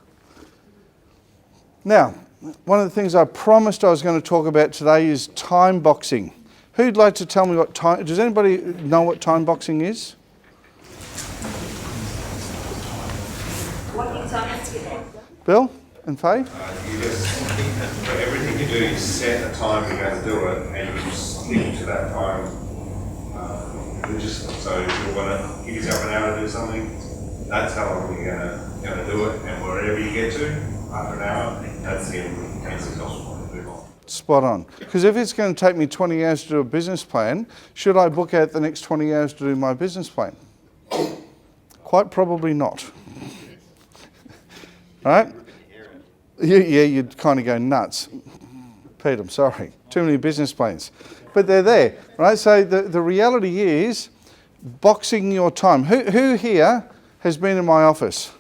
Now, one of the things I promised I was going to talk about today is time boxing. Who'd like to tell me what time... Does anybody know what time boxing is? What examples do you have? Bill and Faye? You just, for everything you do, you set a time you're going to do it, and you stick to that time religiously. So if you want to give yourself an hour to do something, that's how long you're going to do it, and wherever you get to, after an hour, that's the end. Spot on. Because if it's going to take me 20 hours to do a business plan, should I book out the next 20 hours to do my business plan? Quite probably not. Right? Yeah, you'd kind of go nuts. Pete, I'm sorry. Too many business plans. But they're there, right? So the reality is boxing your time. Who here has been in my office?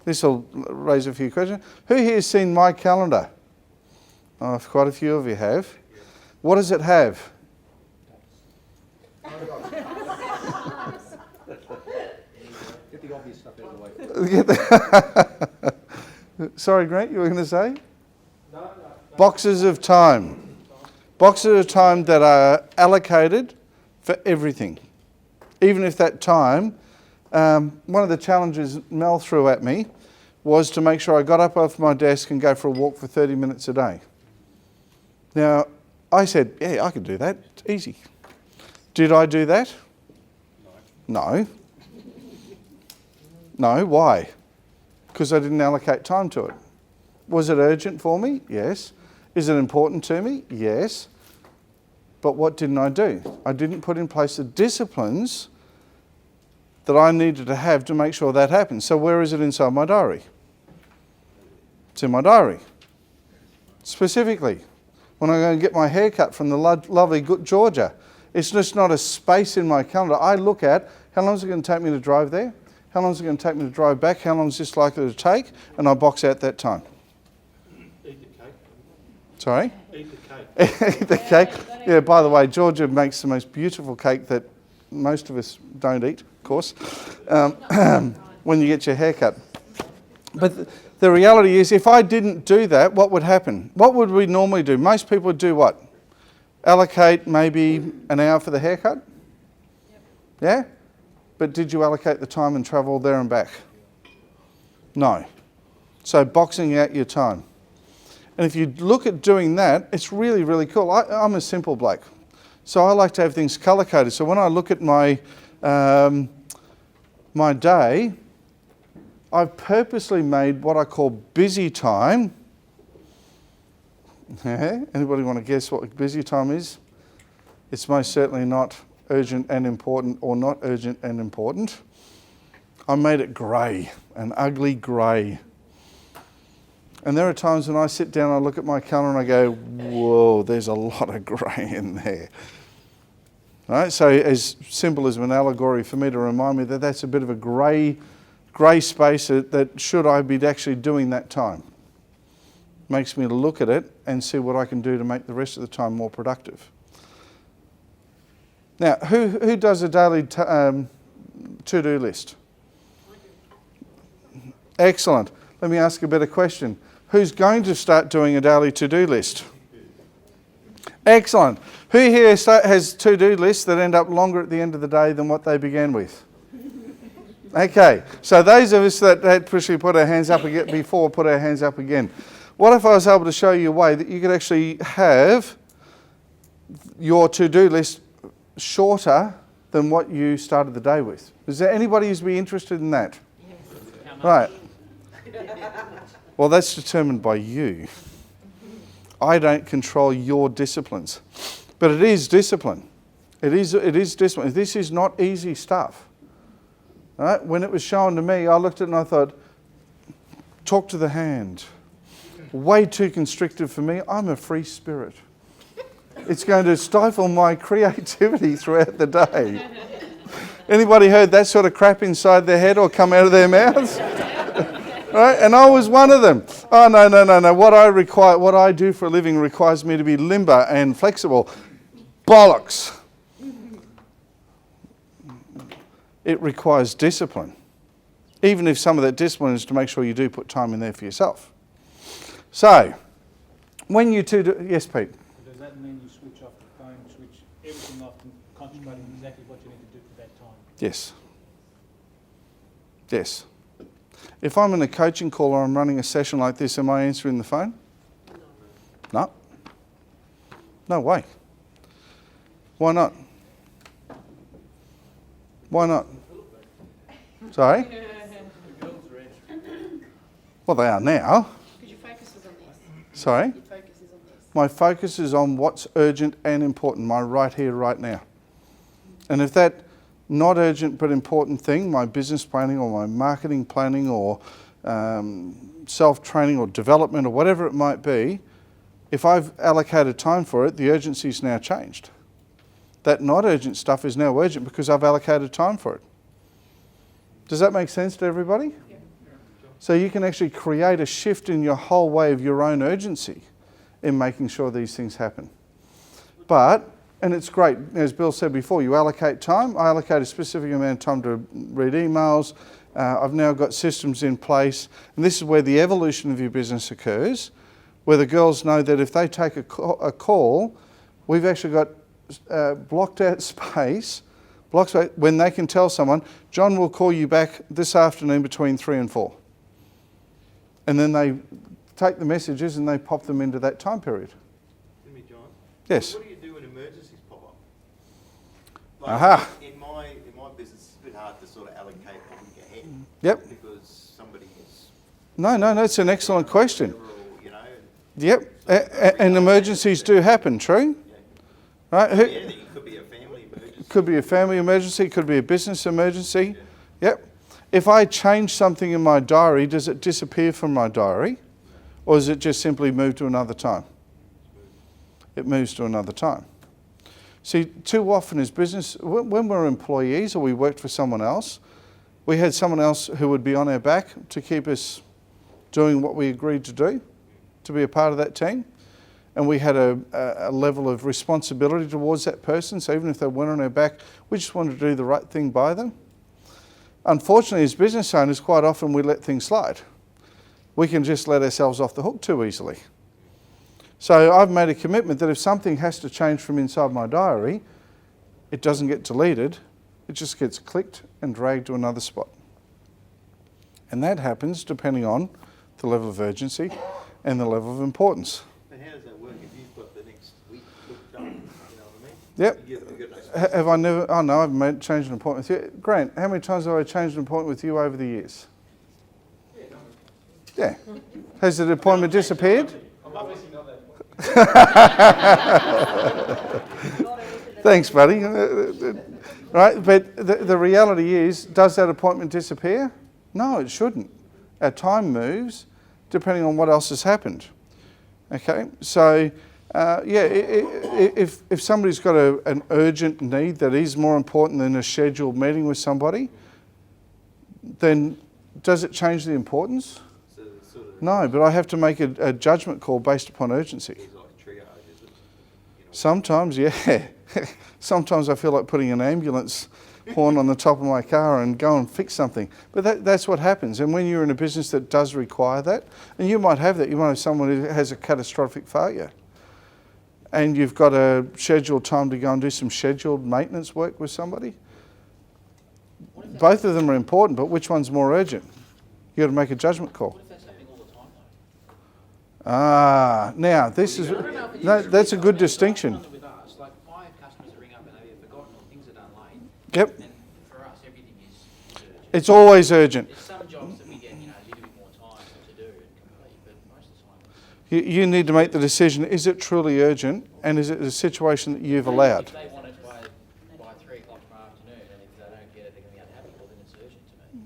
This will raise a few questions. Who here has seen my calendar? Oh, quite a few of you have. What does it have? Get the obvious stuff out of the way. Sorry, Grant, you were going to say? No. Boxes of time. Boxes of time that are allocated for everything. Even if that time, one of the challenges Mel threw at me was to make sure I got up off my desk and go for a walk for 30 minutes a day. Now, I said, yeah, I could do that. It's easy. Did I do that? No. No, why? Because I didn't allocate time to it. Was it urgent for me? Yes. Is it important to me? Yes. But what didn't I do? I didn't put in place the disciplines that I needed to have to make sure that happened. So where is it inside my diary? It's in my diary. Specifically. when I go and get my hair cut from the lovely good Georgia. It's just not a space in my calendar. I look at how long is it going to take me to drive there? How long is it going to take me to drive back? How long is this likely to take? And I box out that time. Eat the cake. Sorry? Eat the cake. Eat the cake. Yeah, by the way, Georgia makes the most beautiful cake that most of us don't eat, of course, when you get your hair cut. But the reality is, if I didn't do that, what would happen? What would we normally do? Most people would do what? Allocate maybe an hour for the haircut? Yeah? But did you allocate the time and travel there and back? No. So boxing out your time. And if you look at doing that, it's really, really cool. I'm a simple bloke. So I like to have things colour-coded. So when I look at my my day, I've purposely made what I call busy time. Anybody want to guess what busy time is? It's most certainly not urgent and important, or not urgent and important. I made it grey, an ugly grey. And there are times when I sit down, I look at my calendar and I go, whoa, there's a lot of grey in there. Right? So as simple as an allegory for me to remind me that that's a bit of a grey space that should I be actually doing that time. Makes me look at it and see what I can do to make the rest of the time more productive. Now, who does a daily to-do list? Excellent. Let me ask a better question. Who's going to start doing a daily to-do list? Excellent. Who here has to-do lists that end up longer at the end of the day than what they began with? Okay, so those of us that had pushed put our hands up again before, put our hands up again. What if I was able to show you a way that you could actually have your to-do list shorter than what you started the day with? Is there anybody who's be interested in that? Yes. Right. Well, that's determined by you. I don't control your disciplines, but it is discipline. It is discipline. This is not easy stuff. Right? When it was shown to me, I looked at it and I thought, talk to the hand. Way too constrictive for me. I'm a free spirit. It's going to stifle my creativity throughout the day. Anybody heard that sort of crap inside their head or come out of their mouths? Right? And I was one of them. Oh, no. What I do for a living requires me to be limber and flexible. Bollocks. It requires discipline. Even if some of that discipline is to make sure you do put time in there for yourself. So, when you two do... Yes, Pete? Does that mean you switch off the phone, switch everything off and concentrate on exactly what you need to do for that time? Yes. Yes. If I'm in a coaching call or I'm running a session like this, am I answering the phone? No. No way. Why not? Why not? Sorry? Well, they are now. Because your focus is on this. Sorry? Your focus is on this. My focus is on what's urgent and important, my right here, right now. And if that not urgent but important thing, my business planning or my marketing planning or self-training or development or whatever it might be, if I've allocated time for it, the urgency's now changed. That not urgent stuff is now urgent because I've allocated time for it. Does that make sense to everybody? Yeah. So you can actually create a shift in your whole way of your own urgency in making sure these things happen. But, and it's great, as Bill said before, you allocate time. I allocate a specific amount of time to read emails. I've now got systems in place. And this is where the evolution of your business occurs, where the girls know that if they take a call, we've actually got blocked out space, when they can tell someone, John will call you back this afternoon between 3 and 4. And then they take the messages and they pop them into that time period. Excuse me, John. Yes. What do you do when emergencies pop up? Aha. In my business, it's a bit hard to sort of allocate a week ahead. Yep. Because somebody is... No, that's an excellent question. You know, Yep. And emergencies do happen, true? Yeah. Right? Anything. It could be a family emergency. Could be a family emergency, could be a business emergency. Yeah. Yep. If I change something in my diary, does it disappear from my diary? Or is it just simply moved to another time? it moves to another time. See, too often as business, when we're employees or we worked for someone else, we had someone else who would be on our back to keep us doing what we agreed to do, to be a part of that team. And we had a level of responsibility towards that person. So even if they weren't on our back, we just wanted to do the right thing by them. Unfortunately, as business owners, quite often we let things slide. We can just let ourselves off the hook too easily. So I've made a commitment that if something has to change from inside my diary, it doesn't get deleted, it just gets clicked and dragged to another spot. And that happens depending on the level of urgency and the level of importance. But how does that work if you've got the next week booked up, you know what I mean? Yep. You've got no space. Have I never, oh no, I've changed an appointment with you. Grant, how many times have I changed an appointment with you over the years? Yeah. Has the appointment disappeared? I'm obviously not that. Thanks, buddy. Right, but the reality is, does that appointment disappear? No, it shouldn't. Our time moves depending on what else has happened. Okay, so if somebody's got an urgent need that is more important than a scheduled meeting with somebody, then does it change the importance? So it's sort of No, but I have to make a judgment call based upon urgency. it's like triage, is it? Sometimes, yeah. Sometimes I feel like putting an ambulance horn on the top of my car and go and fix something. But that's what happens. And when you're in a business that does require that, and you might have that, you might have someone who has a catastrophic failure, and you've got a scheduled time to go and do some scheduled maintenance work with somebody. Both of them are important, but which one's more urgent? You've got to make a judgment call. What if that's happening all the time, though? Now this is, no, that's a good distinction. With us, like I have customers that ring up and they've either forgotten or things are done late. Yep. And for us, everything is urgent. It's always urgent. There's some jobs that we get, a little bit more time to do and complete, but most of the time. You need to make the decision, is it truly urgent and is it a situation that you've allowed? If they want it by 3 o'clock tomorrow afternoon, and if they don't get it, they're going to be unhappy, well, then it's urgent to me.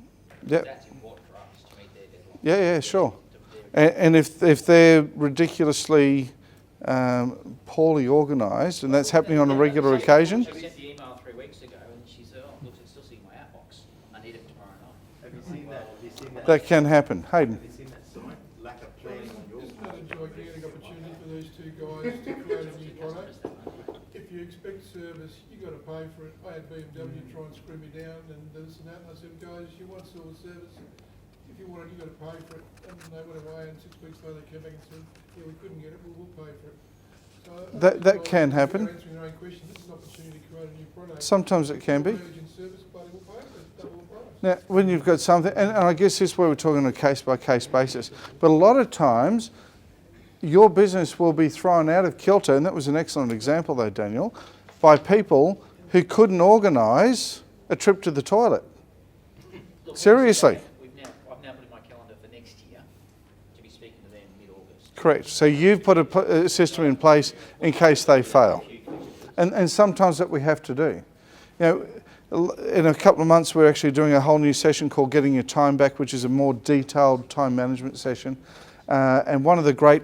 Yep. That's important for us to meet their deadline. Yeah, sure. And if they're ridiculously poorly organised, and that's happening on a regular occasion, She sent the email 3 weeks ago, and she said, "Oh, look, it's still sitting in my outbox. I need it tomorrow night." Have you seen that? Have you seen that? that can happen. Hayden. Have you seen that sort of lack of planning on your It's not a gigantic opportunity for these two guys to create a new product. If you expect service, you got to pay for it. I had BMW try and screw me down and this and that, and I said, guys, you want sort of service, if you want it, you got to pay for it. And they went away, and 6 weeks later they came back and said, yeah, we couldn't get it, we'll pay for it. So That can happen. You're answering your own question. This is an opportunity to create a new product. Sometimes it can be. Urgent service, but it will pay for it, double the price. Now, when you've got something, and I guess this is where we're talking on a case-by-case basis, but a lot of times your business will be thrown out of kilter, and that was an excellent example though, Daniel, by people who couldn't organise a trip to the toilet. Look, Seriously. I've now put in my calendar for next year to be speaking to them mid-August. Correct. So you've put a system in place in case they fail. And sometimes that we have to do. You know, in a couple of months we're actually doing a whole new session called Getting Your Time Back, which is a more detailed time management session. And one of the great,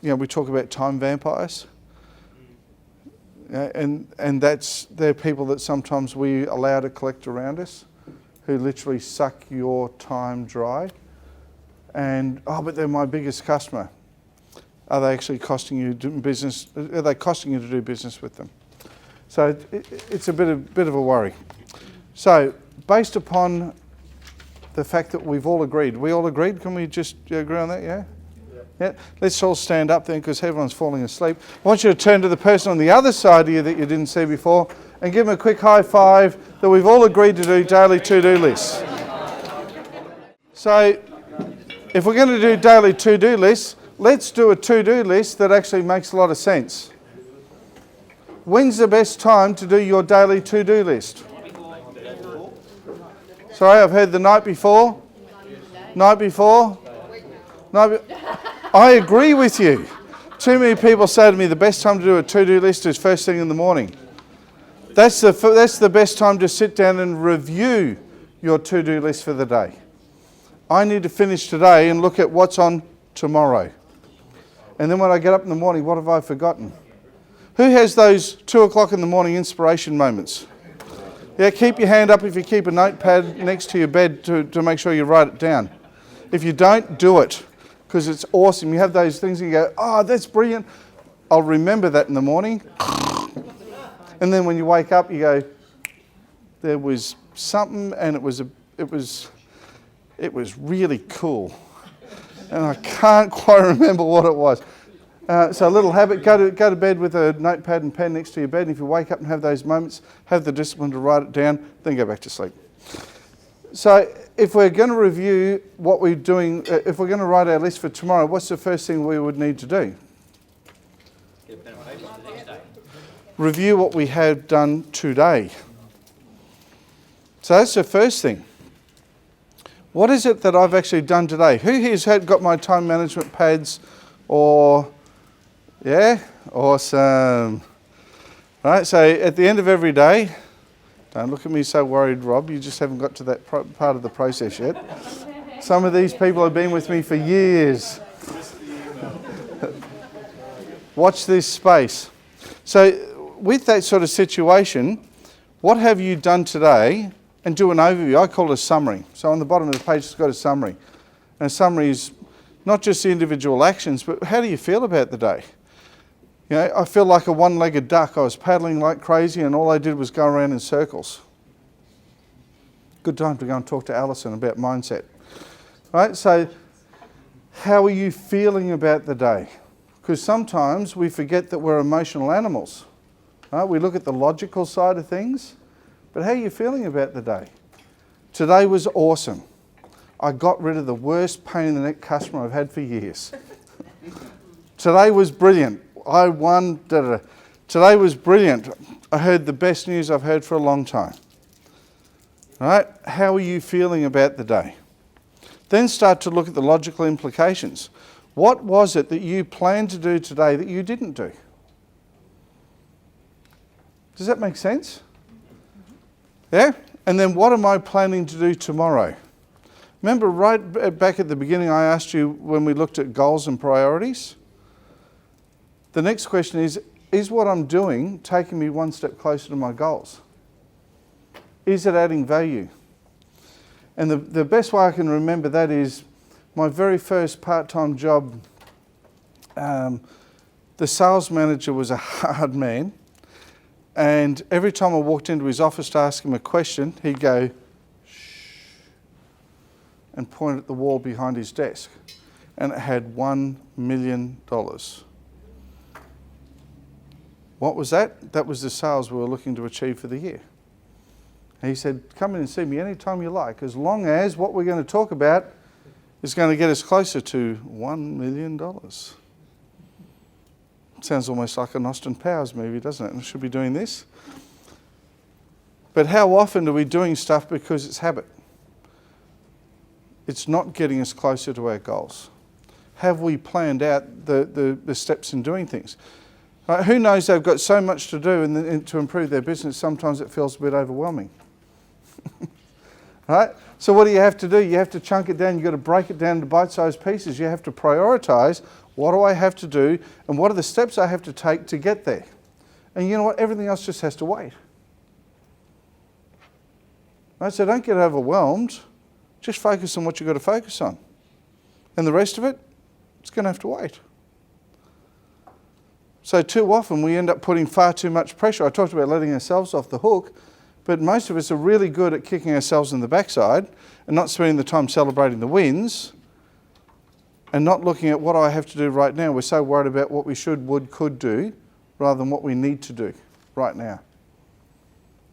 we talk about time vampires. And they're people that sometimes we allow to collect around us, who literally suck your time dry. And, but they're my biggest customer. Are they actually costing you business? Are they costing you to do business with them? So it's a bit of a worry. So based upon the fact that we've all agreed, can we just agree on that, yeah? Yeah. Let's all stand up then, because everyone's falling asleep. I want you to turn to the person on the other side of you that you didn't see before and give them a quick high five that we've all agreed to do daily to-do lists. So if we're going to do daily to-do lists, let's do a to-do list that actually makes a lot of sense. When's the best time to do your daily to-do list? Sorry, I've heard the night before. Night before. I agree with you. Too many people say to me the best time to do a to-do list is first thing in the morning. That's the best time to sit down and review your to-do list for the day. I need to finish today and look at what's on tomorrow. And then when I get up in the morning, what have I forgotten? Who has those 2 o'clock in the morning inspiration moments? Yeah, keep your hand up if you keep a notepad next to your bed to make sure you write it down. If you don't, do it, because it's awesome. You have those things and you go, oh, that's brilliant. I'll remember that in the morning. And then when you wake up, you go, there was something, and it was really cool. And I can't quite remember what it was. So a little habit, go to bed with a notepad and pen next to your bed. And if you wake up and have those moments, have the discipline to write it down, then go back to sleep. So if we're going to review what we're doing, if we're going to write our list for tomorrow, what's the first thing we would need to do? Get a pen and paper for the next day. Review what we have done today. So that's the first thing. What is it that I've actually done today? Who here's got my time management pads or... Yeah, awesome. Right, so at the end of every day, don't look at me so worried, Rob, you just haven't got to that part of the process yet. Some of these people have been with me for years. Watch this space. So with that sort of situation, what have you done today? And do an overview. I call it a summary. So on the bottom of the page, it's got a summary. And a summary is not just the individual actions, but how do you feel about the day? You know, I feel like a one-legged duck. I was paddling like crazy and all I did was go around in circles. Good time to go and talk to Alison about mindset. Right, so how are you feeling about the day? Because sometimes we forget that we're emotional animals. Right? We look at the logical side of things, but how are you feeling about the day? Today was awesome. I got rid of the worst pain in the neck customer I've had for years. Today was brilliant. I won. Today was brilliant. I heard the best news I've heard for a long time. Right? How are you feeling about the day? Then start to look at the logical implications. What was it that you planned to do today that you didn't do? Does that make sense? Yeah? And then what am I planning to do tomorrow? Remember right back at the beginning I asked you when we looked at goals and priorities? The next question is what I'm doing taking me one step closer to my goals? Is it adding value? And the best way I can remember that is my very first part-time job. The sales manager was a hard man. And every time I walked into his office to ask him a question, he'd go, shh, and point at the wall behind his desk. And it had $1 million. What was that? That was the sales we were looking to achieve for the year. And he said, come in and see me anytime you like, as long as what we're going to talk about is going to get us closer to $1 million. Sounds almost like an Austin Powers movie, doesn't it? I should be doing this. But how often are we doing stuff because it's habit? It's not getting us closer to our goals. Have we planned out the steps in doing things? Right, who knows they've got so much to do and to improve their business, sometimes it feels a bit overwhelming. Right? So what do you have to do? You have to chunk it down. You've got to break it down into bite-sized pieces. You have to prioritise what do I have to do and what are the steps I have to take to get there. And you know what? Everything else just has to wait. Right? So don't get overwhelmed. Just focus on what you've got to focus on. And the rest of it, it's going to have to wait. So too often we end up putting far too much pressure. I talked about letting ourselves off the hook, but most of us are really good at kicking ourselves in the backside and not spending the time celebrating the wins and not looking at what I have to do right now. We're so worried about what we should, would, could do rather than what we need to do right now.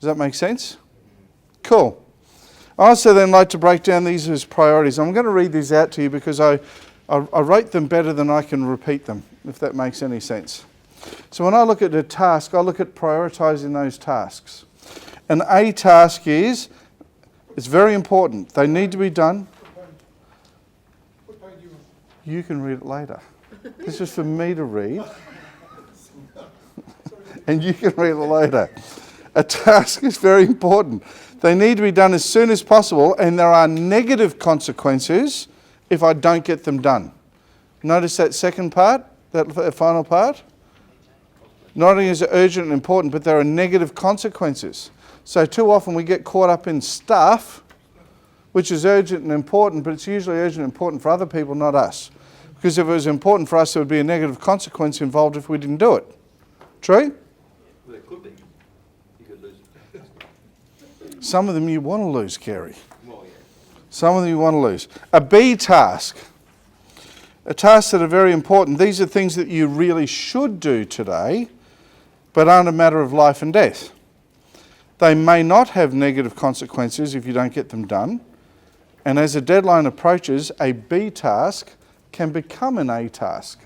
Does that make sense? Cool. I also then like to break down these as priorities. I'm going to read these out to you because I wrote them better than I can repeat them, if that makes any sense. So when I look at a task, I look at prioritising those tasks. And a task is, it's very important. They need to be done. You can read it later. This is for me to read. And you can read it later. A task is very important. They need to be done as soon as possible, and there are negative consequences if I don't get them done. Notice that second part, that final part? Not only is it urgent and important, but there are negative consequences. So too often we get caught up in stuff which is urgent and important, but it's usually urgent and important for other people, not us. Because if it was important for us, there would be a negative consequence involved if we didn't do it. True? Well, it could be. You could lose. Some of them you want to lose, Kerry. Well, yeah. Some of them you want to lose. A B task. A task that are very important. These are things that you really should do today, but aren't a matter of life and death. They may not have negative consequences if you don't get them done. And as a deadline approaches, a B task can become an A task.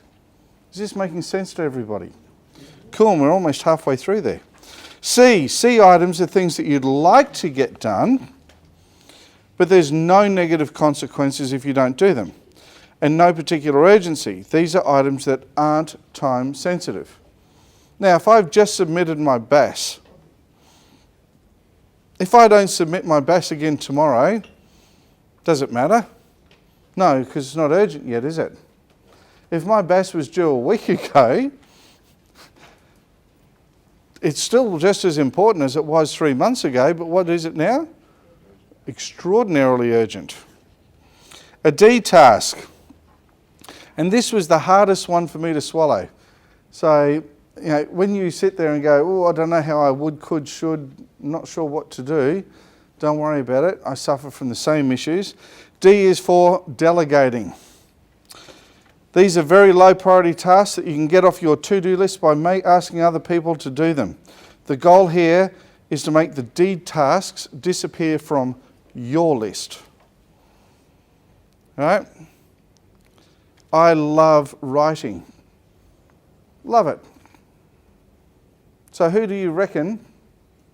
Is this making sense to everybody? Cool, we're almost halfway through there. C items are things that you'd like to get done, but there's no negative consequences if you don't do them, and no particular urgency. These are items that aren't time sensitive. Now, if I've just submitted my BAS, if I don't submit my BAS again tomorrow, does it matter? No, because it's not urgent yet, is it? If my BAS was due a week ago, it's still just as important as it was 3 months ago, but what is it now? Extraordinarily urgent. A D task. And this was the hardest one for me to swallow. So, when you sit there and go, oh, I don't know how I would, could, should, not sure what to do, don't worry about it. I suffer from the same issues. D is for delegating. These are very low priority tasks that you can get off your to-do list by asking other people to do them. The goal here is to make the D tasks disappear from your list. All right? I love writing. Love it. So who do you reckon,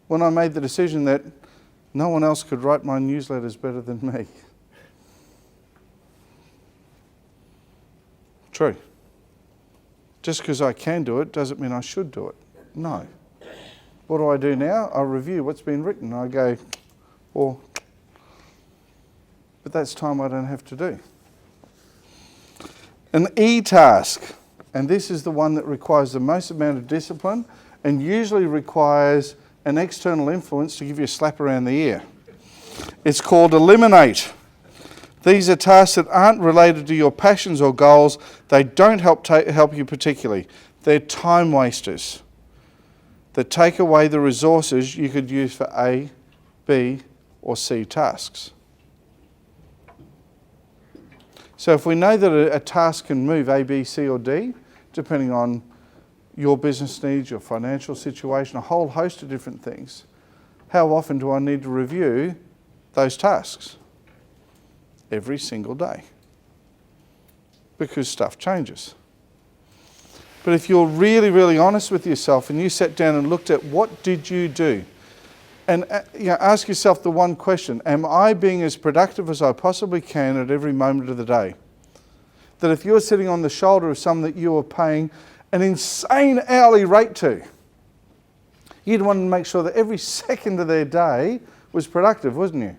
when I made the decision that no one else could write my newsletters better than me? True. Just because I can do it doesn't mean I should do it. No. What do I do now? I review what's been written. I go, but that's time I don't have to do. An E task, and this is the one that requires the most amount of discipline and usually requires an external influence to give you a slap around the ear. It's called eliminate. These are tasks that aren't related to your passions or goals. They don't help you particularly. They're time wasters that take away the resources you could use for A, B, or C tasks. So if we know that a task can move A, B, C, or D, depending on your business needs, your financial situation, a whole host of different things, how often do I need to review those tasks? Every single day. Because stuff changes. But if you're really, really honest with yourself and you sat down and looked at what did you do, and ask yourself the one question, am I being as productive as I possibly can at every moment of the day? That if you're sitting on the shoulder of someone that you are paying an insane hourly rate to, you'd want to make sure that every second of their day was productive, wasn't you?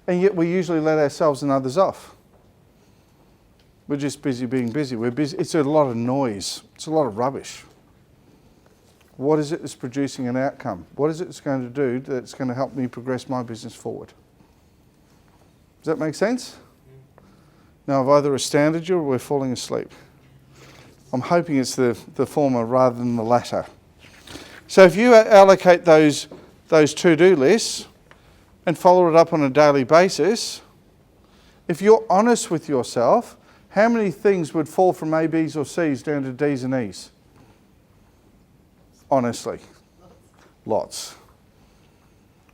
And yet we usually let ourselves and others off. We're just busy being busy. We're busy. It's a lot of noise. It's a lot of rubbish. What is it that's producing an outcome? What is it that's going to do that's going to help me progress my business forward? Does that make sense? Now I've either astounded you or we're falling asleep. I'm hoping it's the former rather than the latter. So if you allocate those to-do lists and follow it up on a daily basis, if you're honest with yourself, how many things would fall from A, B's or C's down to D's and E's? Honestly. Lots.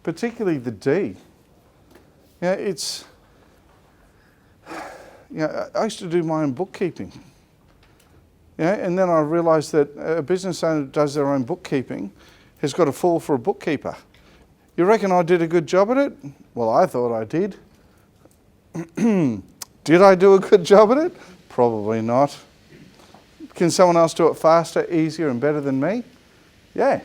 Particularly the D. I used to do my own bookkeeping. And then I realised that a business owner that does their own bookkeeping has got to fall for a bookkeeper. You reckon I did a good job at it? Well, I thought I did. Did I do a good job at it? Probably not. Can someone else do it faster, easier and better than me? Yeah.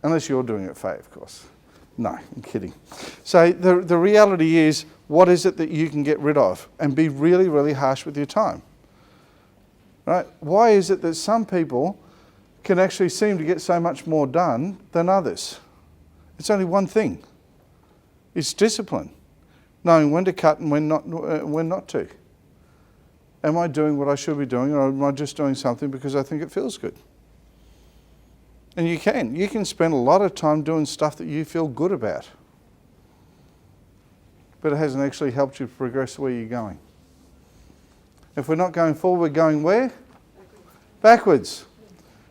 Unless you're doing it, Faye, of course. No, I'm kidding. So the reality is, what is it that you can get rid of? And be really, really harsh with your time. Right? Why is it that some people can actually seem to get so much more done than others? It's only one thing. It's discipline. Knowing when to cut and when not to. Am I doing what I should be doing, or am I just doing something because I think it feels good? And you can spend a lot of time doing stuff that you feel good about, but it hasn't actually helped you progress where you're going. If we're not going forward, we're going where? Backwards.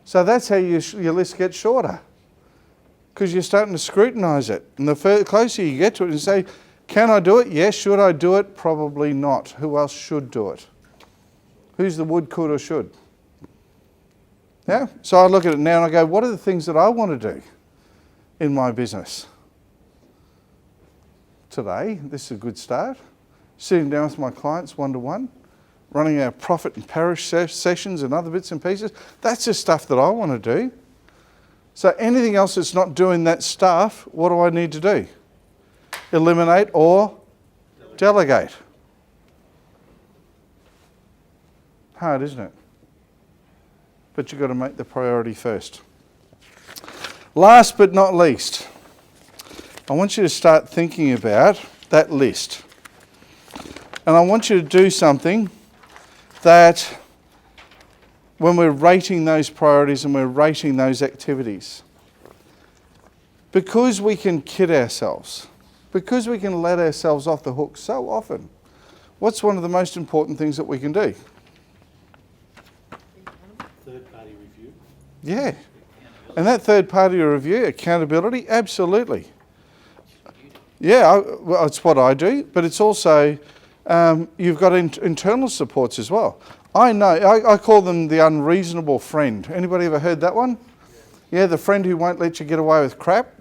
So that's how your list gets shorter, because you're starting to scrutinise it. And the closer you get to it and say, can I do it? Yes. Should I do it? Probably not. Who else should do it? Who's the would, could or should? Yeah? So I look at it now and I go, what are the things that I want to do in my business? Today, this is a good start. Sitting down with my clients one-to-one, running our profit and parish sessions and other bits and pieces. That's the stuff that I want to do. So anything else that's not doing that stuff, what do I need to do? Eliminate or delegate. Hard, isn't it? But you've got to make the priority first. Last but not least, I want you to start thinking about that list. And I want you to do something that when we're rating those priorities and we're rating those activities, because we can kid ourselves, because we can let ourselves off the hook so often, what's one of the most important things that we can do? Third-party review. Yeah. And that third-party review, accountability, absolutely. Yeah, well, it's what I do, but it's also, you've got internal supports as well. I know, I call them the unreasonable friend. Anybody ever heard that one? Yeah, the friend who won't let you get away with crap.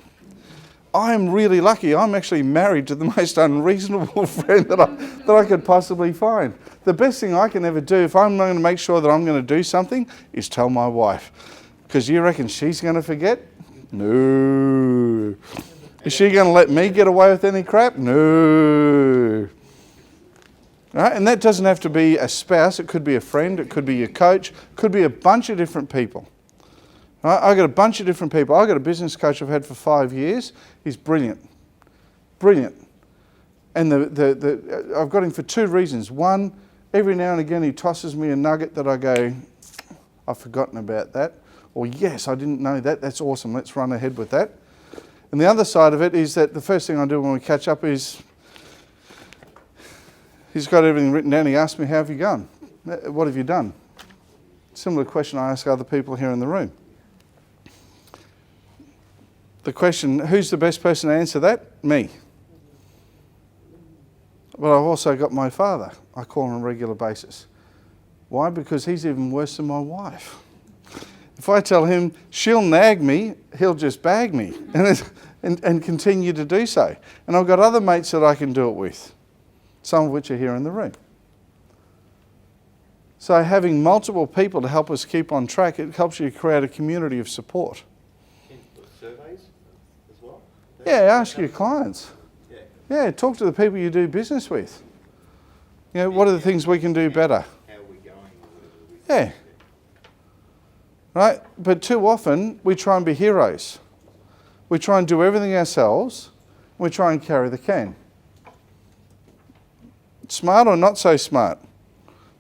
I'm really lucky. I'm actually married to the most unreasonable friend that I could possibly find. The best thing I can ever do, if I'm going to make sure that I'm going to do something, is tell my wife. Because you reckon she's going to forget? No. Is she going to let me get away with any crap? No. Right? And that doesn't have to be a spouse. It could be a friend. It could be your coach. It could be a bunch of different people. Right? I've got a bunch of different people. I've got a business coach I've had for 5 years. He's brilliant. Brilliant. And I've got him for two reasons. One, every now and again he tosses me a nugget that I go, I've forgotten about that. Or yes, I didn't know that. That's awesome. Let's run ahead with that. And the other side of it is that the first thing I do when we catch up is he's got everything written down. He asks me, how have you gone? What have you done? Similar question I ask other people here in the room. The question, who's the best person to answer that? Me. But I've also got my father. I call him on a regular basis. Why? Because he's even worse than my wife. If I tell him she'll nag me, he'll just bag me and continue to do so. And I've got other mates that I can do it with, some of which are here in the room. So having multiple people to help us keep on track, it helps you create a community of support. Surveys as well? Yeah, ask your clients. Yeah, talk to the people you do business with. You know, what are the things we can do better? How are we going? Yeah. Right? But too often, we try and be heroes. We try and do everything ourselves. We try and carry the can. Smart or not so smart?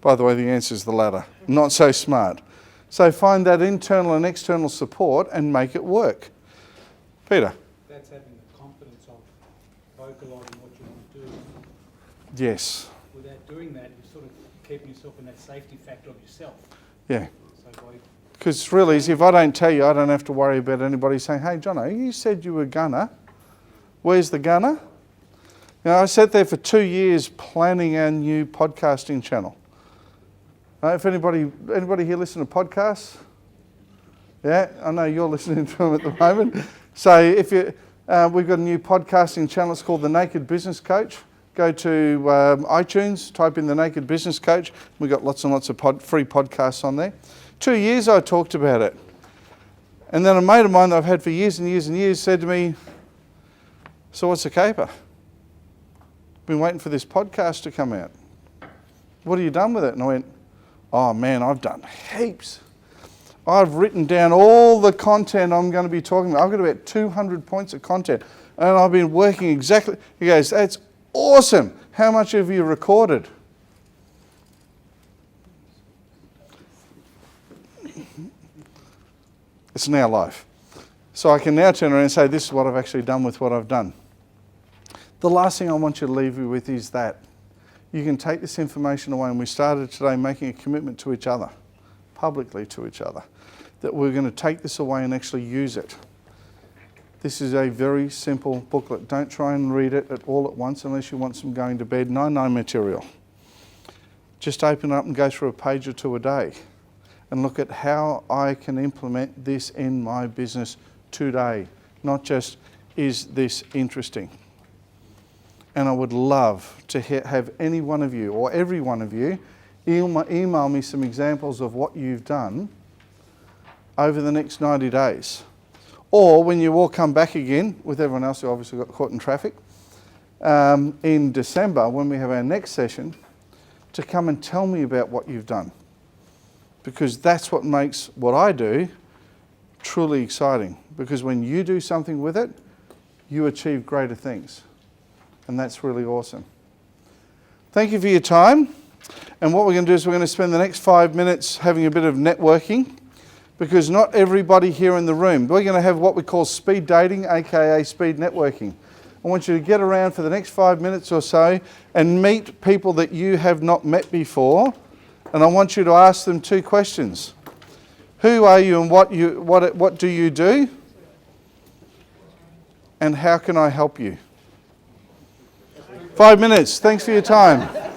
By the way, the answer is the latter. Not so smart. So find that internal and external support and make it work. Peter? That's having the confidence of vocalising what you want to do. Yes. Without doing that, you're sort of keeping yourself in that safety factor of yourself. Yeah. So by Because it's real easy. If I don't tell you, I don't have to worry about anybody saying, hey, Jono, you said you were gonna. Where's the gunner? You know, I sat there for 2 years planning our new podcasting channel. If anybody here listen to podcasts? Yeah, I know you're listening to them at the moment. So if you, we've got a new podcasting channel. It's called The Naked Business Coach. Go to iTunes, type in The Naked Business Coach. We've got lots and lots of free podcasts on there. 2 years I talked about it. And then a mate of mine that I've had for years and years and years said to me, so what's the caper? Been waiting for this podcast to come out. What have you done with it? And I went, Oh man, I've done heaps. I've written down all the content I'm going to be talking about. I've got about 200 points of content, and I've been working exactly. He goes, that's awesome. How much have you recorded? It's now live. So I can now turn around and say, this is what I've actually done with what I've done. The last thing I want you to leave you with is that you can take this information away, and we started today making a commitment to each other, publicly to each other, that we're going to take this away and actually use it. This is a very simple booklet. Don't try and read it all at once unless you want some going to bed no material. Just open it up and go through a page or two a day and look at how I can implement this in my business today, not just, is this interesting? And I would love to have any one of you or every one of you email me some examples of what you've done over the next 90 days. Or when you all come back again, with everyone else who obviously got caught in traffic, in December when we have our next session, to come and tell me about what you've done. Because that's what makes what I do truly exciting. Because when you do something with it, you achieve greater things. And that's really awesome. Thank you for your time. And what we're going to do is we're going to spend the next 5 minutes having a bit of networking, because not everybody here in the room. We're going to have what we call speed dating, aka speed networking. I want you to get around for the next 5 minutes or so and meet people that you have not met before. And I want you to ask them 2 questions. Who are you and what do you do? And how can I help you? 5 minutes. Thanks for your time.